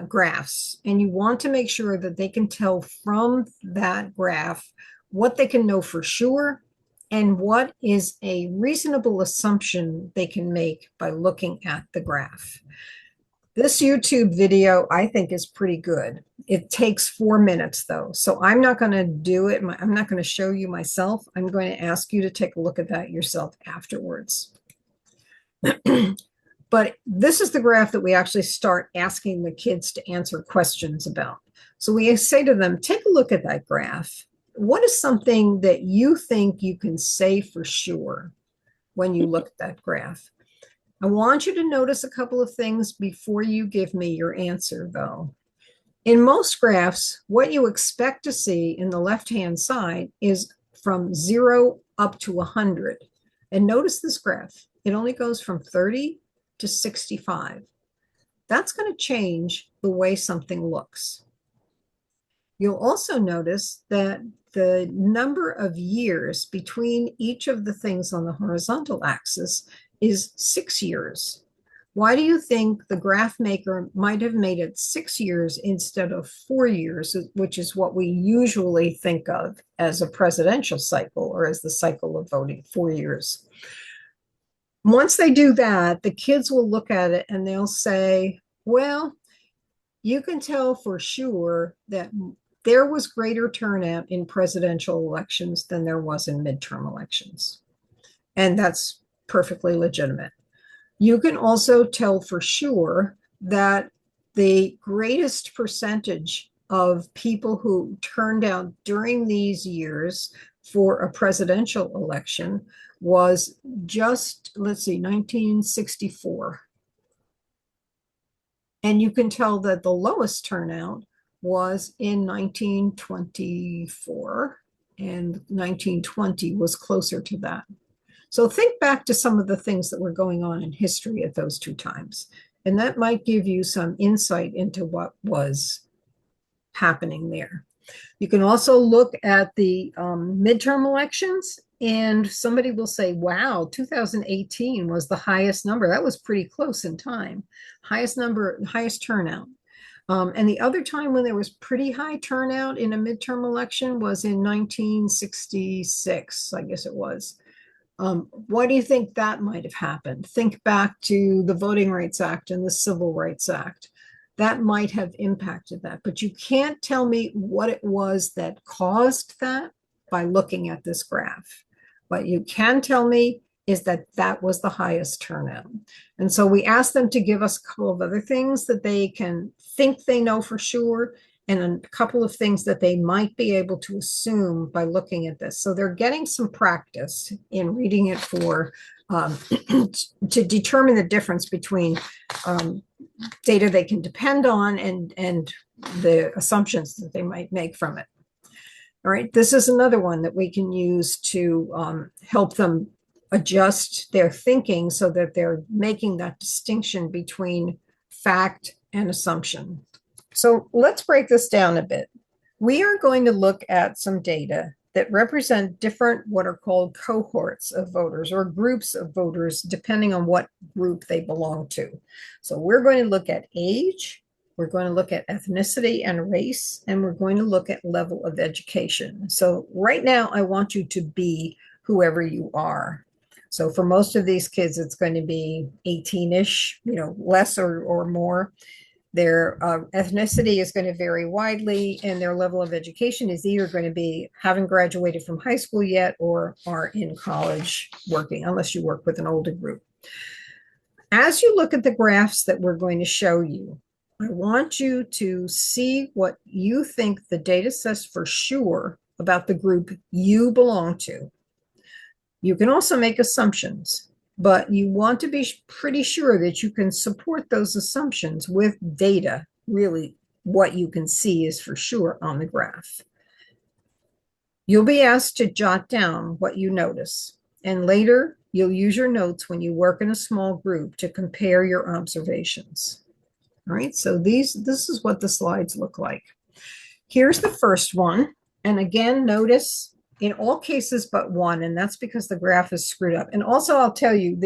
graphs, and you want to make sure that they can tell from that graph what they can know for sure and what is a reasonable assumption they can make by looking at the graph. This YouTube video, I think, is pretty good. It takes 4 minutes, though, so I'm not going to do it. I'm not going to show you myself. I'm going to ask you to take a look at that yourself afterwards. But this is the graph that we actually start asking the kids to answer questions about. So we say to them, take a look at that graph. What is something that you think you can say for sure when you look at that graph? I want you to notice a couple of things before you give me your answer, though. In most graphs, what you expect to see in the left-hand side is from 0 up to 100. And notice this graph. It only goes from 30 to 65. That's going to change the way something looks. You'll also notice that the number of years between each of the things on the horizontal axis is 6 years. Why do you think the graph maker might have made it 6 years instead of 4 years, which is what we usually think of as a presidential cycle or as the cycle of voting, 4 years? Once they do that, the kids will look at it and they'll say, well, you can tell for sure that there was greater turnout in presidential elections than there was in midterm elections. And that's perfectly legitimate. You can also tell for sure that the greatest percentage of people who turned out during these years for a presidential election was just, let's see, 1964. And you can tell that the lowest turnout was in 1924, and 1920 was closer to that. So think back to some of the things that were going on in history at those two times, and that might give you some insight into what was happening there. You can also look at the midterm elections, and somebody will say, wow, 2018 was the highest number. That was pretty close in time. Highest number, highest turnout. And the other time when there was pretty high turnout in a midterm election was in 1966, I guess it was. Why do you think that might have happened? Think back to the Voting Rights Act and the Civil Rights Act. That might have impacted that, but you can't tell me what it was that caused that by looking at this graph. What you can tell me is that that was the highest turnout. And so we asked them to give us a couple of other things that they can think they know for sure, and a couple of things that they might be able to assume by looking at this. So they're getting some practice in reading it for to determine the difference between data they can depend on and the assumptions that they might make from it. All right, this is another one that we can use to help them adjust their thinking so that they're making that distinction between fact and assumption. So let's break this down a bit. We are going to look at some data that represent different what are called cohorts of voters or groups of voters, depending on what group they belong to. So we're going to look at age, we're going to look at ethnicity and race, and we're going to look at level of education. So right now, I want you to be whoever you are. So for most of these kids, it's going to be 18-ish, less or more. Their ethnicity is going to vary widely, and their level of education is either going to be haven't graduated from high school yet or are in college working, unless you work with an older group. As you look at the graphs that we're going to show you, I want you to see what you think the data says for sure about the group you belong to. You can also make assumptions, but you want to be pretty sure that you can support those assumptions with data. Really, what you can see is for sure on the graph. You'll be asked to jot down what you notice, and later you'll use your notes when you work in a small group to compare your observations. All right, so this is what the slides look like. Here's the first one, and again, notice in all cases but one, and that's because the graph is screwed up. And also, I'll tell you,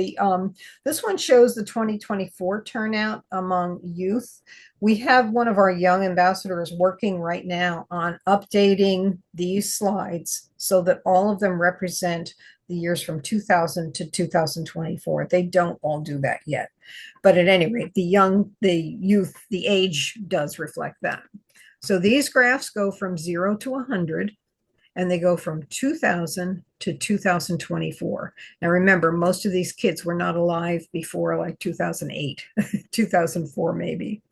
this one shows the 2024 turnout among youth. We have one of our young ambassadors working right now on updating these slides so that all of them represent the years from 2000 to 2024. They don't all do that yet. But at any rate, the youth, the age does reflect that. So these graphs go from 0 to 100, and they go from 2000 to 2024. Now remember, most of these kids were not alive before like 2008, 2004 maybe,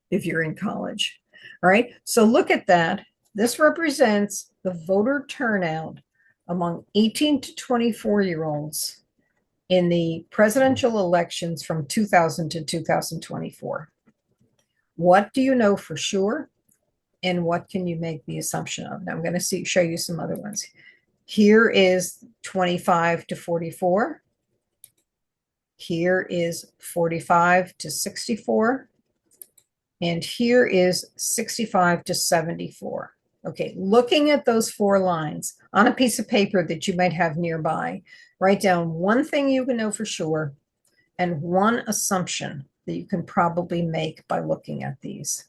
if you're in college. All right, so look at that. This represents the voter turnout among 18 to 24-year-olds in the presidential elections from 2000 to 2024. What do you know for sure? And what can you make the assumption of? Now I'm going to show you some other ones. Here is 25 to 44. Here is 45 to 64. And here is 65 to 74. Okay, looking at those four lines on a piece of paper that you might have nearby, write down one thing you can know for sure and one assumption that you can probably make by looking at these.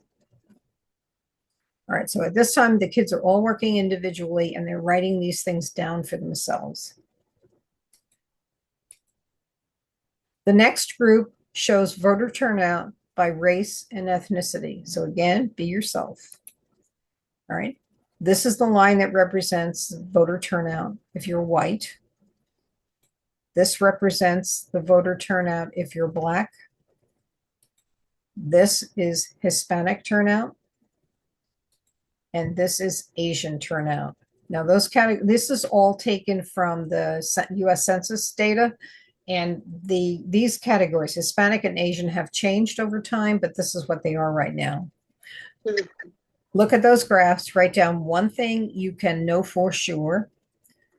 All right, so at this time, the kids are all working individually and they're writing these things down for themselves. The next group shows voter turnout by race and ethnicity. So again, be yourself. All right, this is the line that represents voter turnout if you're white. This represents the voter turnout if you're Black. This is Hispanic turnout. And this is Asian turnout. Now, this is all taken from the U.S. Census data, and these categories, Hispanic and Asian, have changed over time, but this is what they are right now. Look at those graphs, write down one thing you can know for sure,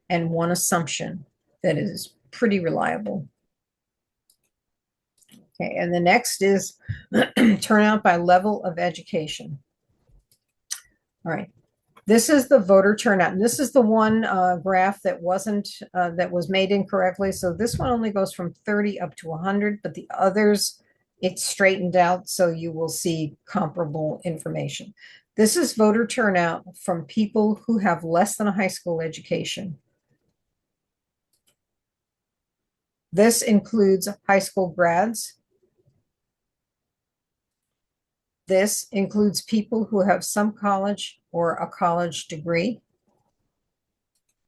and one assumption that is pretty reliable. Okay, and the next is turnout by level of education. All right, this is the voter turnout. And this is the one graph that was made incorrectly. So this one only goes from 30 up to 100, but the others, it's straightened out so you will see comparable information. This is voter turnout from people who have less than a high school education. This includes high school grads. This includes people who have some college or a college degree.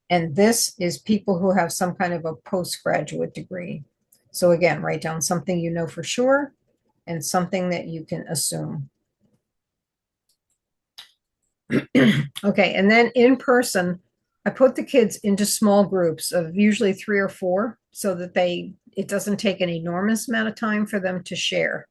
And this is people who have some kind of a postgraduate degree. So again, write down something you know for sure and something that you can assume. Okay, and then in person, I put the kids into small groups of usually 3 or 4 so that it doesn't take an enormous amount of time for them to share.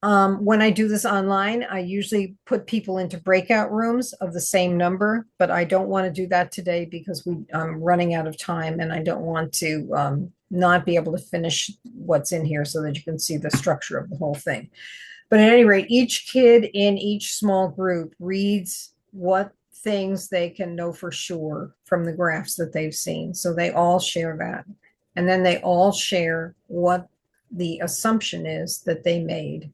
When I do this online, I usually put people into breakout rooms of the same number, but I don't want to do that today because I'm running out of time and I don't want to not be able to finish what's in here so that you can see the structure of the whole thing. But at any rate, each kid in each small group reads what things they can know for sure from the graphs that they've seen. So they all share that. And then they all share what the assumption is that they made.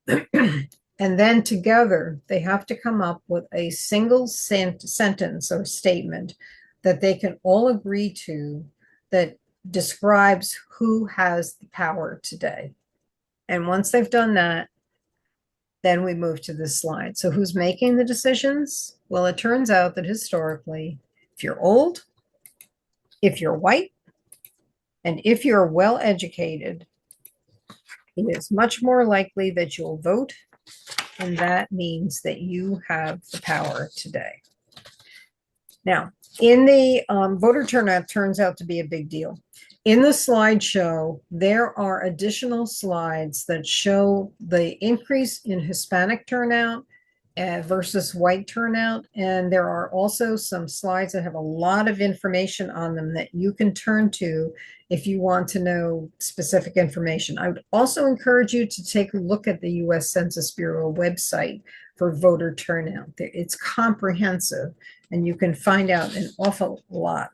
And then together, they have to come up with a single sentence or statement that they can all agree to that describes who has the power today. And once they've done that, then we move to this slide. So who's making the decisions? Well, it turns out that historically, if you're old, if you're white, and if you're well educated, it is much more likely that you'll vote, and that means that you have the power today. Now, in the voter turnout turns out to be a big deal. In the slideshow, there are additional slides that show the increase in Hispanic turnout versus white turnout. And there are also some slides that have a lot of information on them that you can turn to if you want to know specific information. I would also encourage you to take a look at the US Census Bureau website for voter turnout. It's comprehensive and you can find out an awful lot.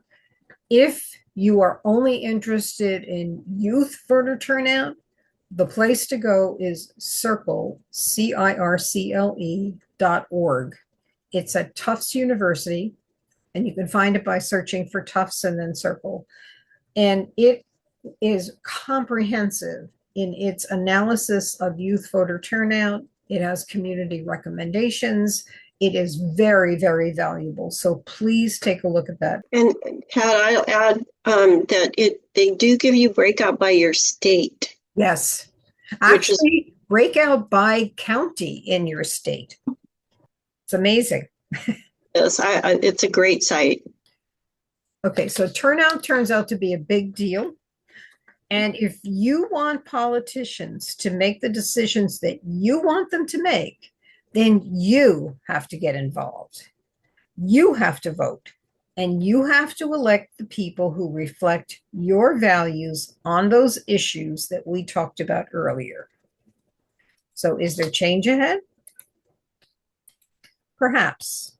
If you are only interested in youth voter turnout, the place to go is Circle, CIRCLE.org. It's at Tufts University, and you can find it by searching for Tufts and then Circle. And it is comprehensive in its analysis of youth voter turnout. It has community recommendations. It is very, very valuable. So please take a look at that. And Pat, I'll add that they do give you breakout by your state. Yes. Actually, breakout by county in your state. It's amazing. Yes, it's a great site. Okay, so turnout turns out to be a big deal. And if you want politicians to make the decisions that you want them to make, then you have to get involved. You have to vote, and you have to elect the people who reflect your values on those issues that we talked about earlier. So is there change ahead? Perhaps.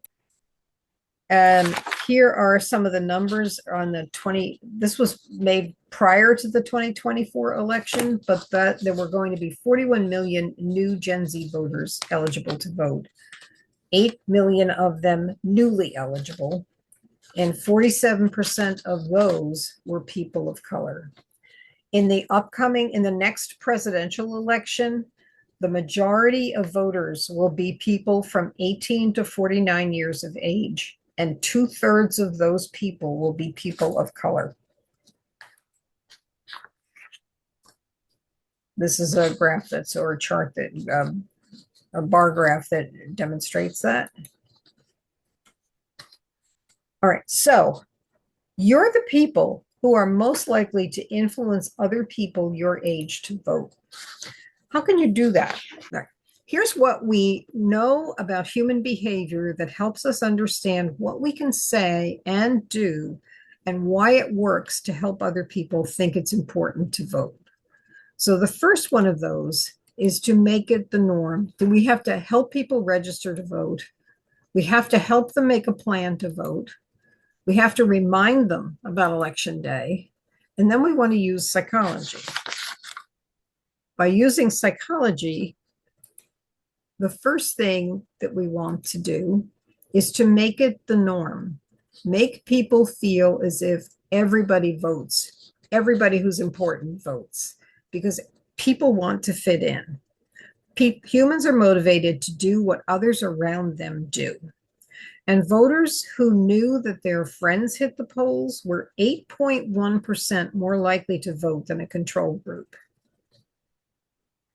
Here are some of the numbers on the this was made prior to the 2024 election, but that there were going to be 41 million new Gen Z voters eligible to vote, 8 million of them newly eligible, and 47% of those were people of color. In the next presidential election, the majority of voters will be people from 18 to 49 years of age, and 2/3 of those people will be people of color. This is a graph or a chart that, a bar graph that demonstrates that. All right, so you're the people who are most likely to influence other people your age to vote. How can you do that? All right. Here's what we know about human behavior that helps us understand what we can say and do and why it works to help other people think it's important to vote. So the first one of those is to make it the norm. We have to help people register to vote. We have to help them make a plan to vote. We have to remind them about Election Day. And then we want to use psychology. By using psychology, the first thing that we want to do is to make it the norm. Make people feel as if everybody votes. Everybody who's important votes, because people want to fit in. Humans are motivated to do what others around them do. And voters who knew that their friends hit the polls were 8.1% more likely to vote than a control group.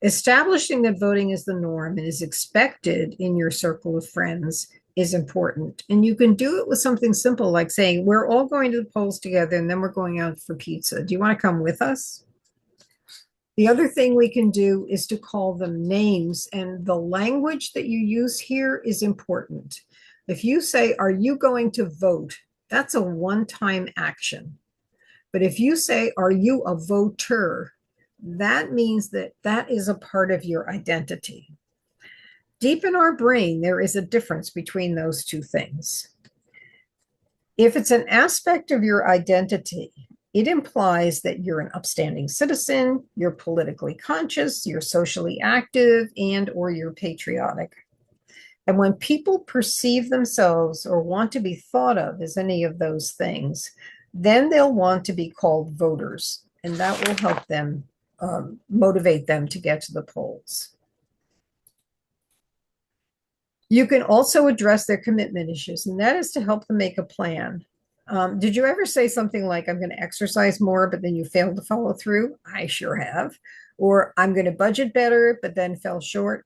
Establishing that voting is the norm and is expected in your circle of friends is important. And you can do it with something simple like saying, we're all going to the polls together and then we're going out for pizza. Do you want to come with us? The other thing we can do is to call them names, and the language that you use here is important. If you say, are you going to vote? That's a one-time action. But if you say, are you a voter? That means that that is a part of your identity. Deep in our brain, there is a difference between those two things. If it's an aspect of your identity, it implies that you're an upstanding citizen, you're politically conscious, you're socially active, and or you're patriotic. And when people perceive themselves or want to be thought of as any of those things, then they'll want to be called voters, and that will help them motivate them to get to the polls. You can also address their commitment issues, and that is to help them make a plan. Did you ever say something like, I'm going to exercise more, but then you failed to follow through? I sure have. Or I'm going to budget better, but then fell short.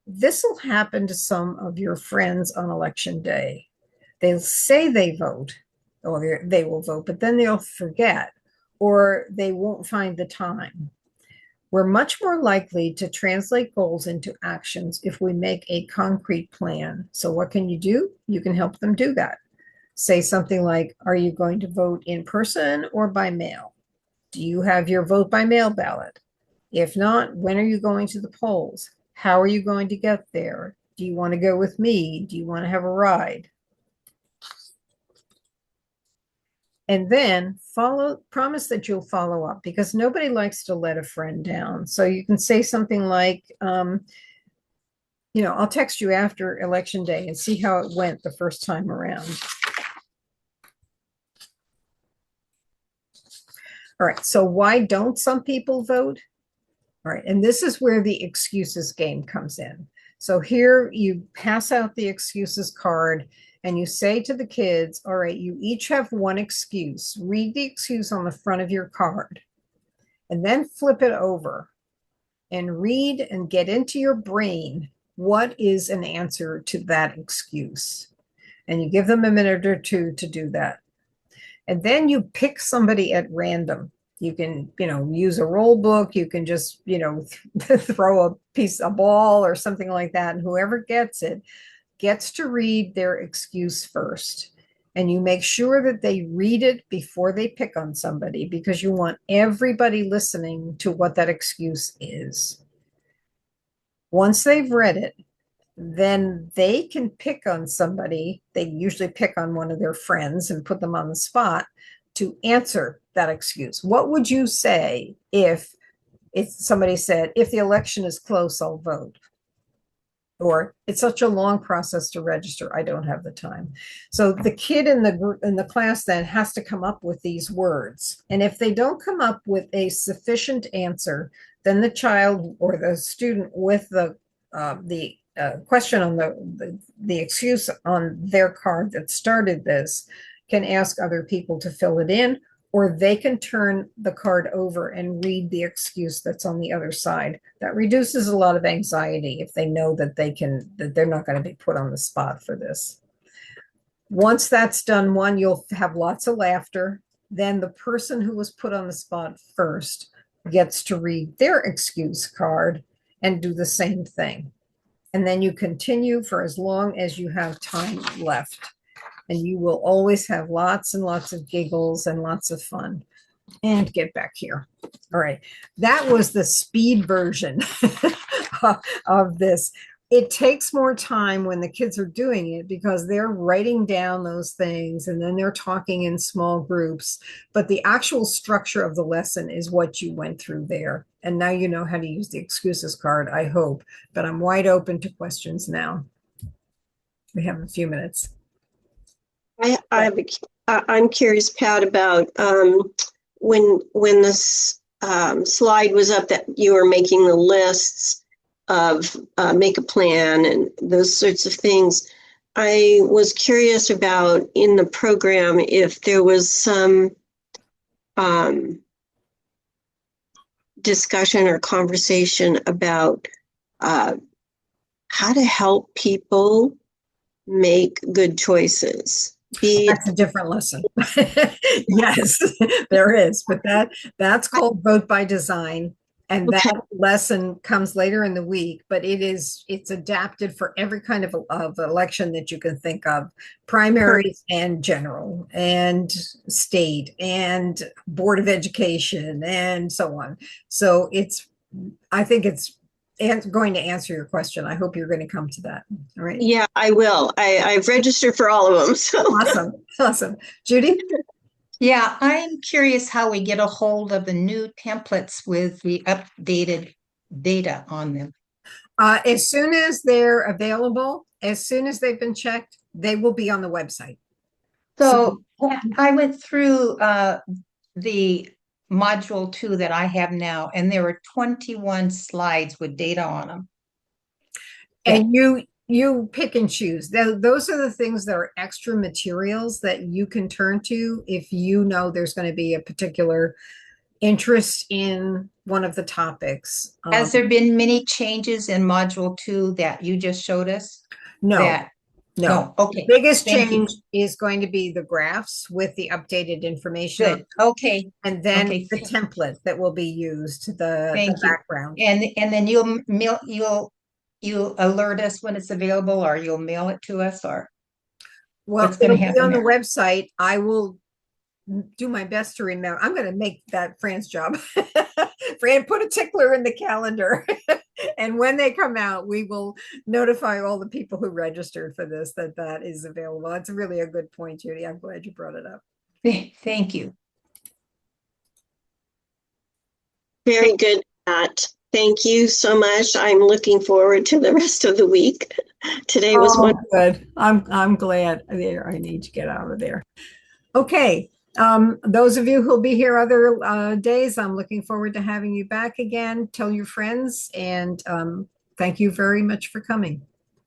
This will happen to some of your friends on election day. They'll say they vote, or they will vote, but then they'll forget, or they won't find the time. We're much more likely to translate goals into actions if we make a concrete plan. So what can you do? You can help them do that. Say something like, are you going to vote in person or by mail? Do you have your vote by mail ballot? If not, when are you going to the polls? How are you going to get there? Do you want to go with me? Do you want to have a ride? And then promise that you'll follow up, because nobody likes to let a friend down. So you can say something like, I'll text you after election day and see how it went the first time around. All right, so why don't some people vote? All right, and this is where the excuses game comes in. So here you pass out the excuses card and you say to the kids, all right, you each have one excuse. Read the excuse on the front of your card and then flip it over and read and get into your brain what is an answer to that excuse. And you give them a minute or two to do that. And then you pick somebody at random. You can, use a roll book. You can just, throw a ball or something like that. And whoever gets it gets to read their excuse first. And you make sure that they read it before they pick on somebody, because you want everybody listening to what that excuse is. Once they've read it, then they can pick on somebody. They usually pick on one of their friends and put them on the spot to answer that excuse. What would you say if somebody said, if the election is close, I'll vote? Or it's such a long process to register, I don't have the time. So the kid in the class then has to come up with these words. And if they don't come up with a sufficient answer, then the child or the student with the question on the excuse on their card that started this can ask other people to fill it in, or they can turn the card over and read the excuse that's on the other side. That reduces a lot of anxiety if they know that they're not going to be put on the spot for this. Once that's done, you'll have lots of laughter. Then the person who was put on the spot first gets to read their excuse card and do the same thing. And then you continue for as long as you have time left. And you will always have lots and lots of giggles and lots of fun. And get back here. All right. That was the speed version of this. It takes more time when the kids are doing it because they're writing down those things and then they're talking in small groups. But the actual structure of the lesson is what you went through there. And now you know how to use the excuses card, I hope. But I'm wide open to questions now. We have a few minutes. I'm curious, Pat, about when this slide was up that you were making the lists of make a plan and those sorts of things. I was curious about in the program if there was some discussion or conversation about how to help people make good choices. That's a different lesson. Yes, there is, but that's called Vote by Design. And that lesson comes later in the week, but it's adapted for every kind of election that you can think of, primaries and general and state and Board of Education and so on. So I think it's going to answer your question. I hope you're going to come to that. All right. Yeah, I will. I've registered for all of them. So. Awesome. Judy? Yeah, I'm curious how we get a hold of the new templates with the updated data on them. As soon as they're available, as soon as they've been checked, they will be on the website. So I went through the module 2 that I have now, and there were 21 slides with data on them. And you pick and choose. Those are the things that are extra materials that you can turn to if you know there's going to be a particular interest in one of the topics. Has there been many changes in module 2 that you just showed us? No. No. Okay. Biggest Thank you. change is going to be the graphs with the updated information. Good. Okay. And then Okay. the template that will be used, the Thank you. background. And then you'll alert us when it's available, or you'll mail it to us, or Well, what's going it'll to be happen on the there? website. I will do my best to remember. I'm going to make that Fran's job. Fran, put a tickler in the calendar. And when they come out, we will notify all the people who registered for this that is available. That's really a good point, Judy. I'm glad you brought it up. Thank you. Very good, Pat. Thank you so much. I'm looking forward to the rest of the week. Today was one. Good. I'm glad. There, I need to get out of there. Okay. Those of you who'll be here other days, I'm looking forward to having you back again. Tell your friends, and thank you very much for coming.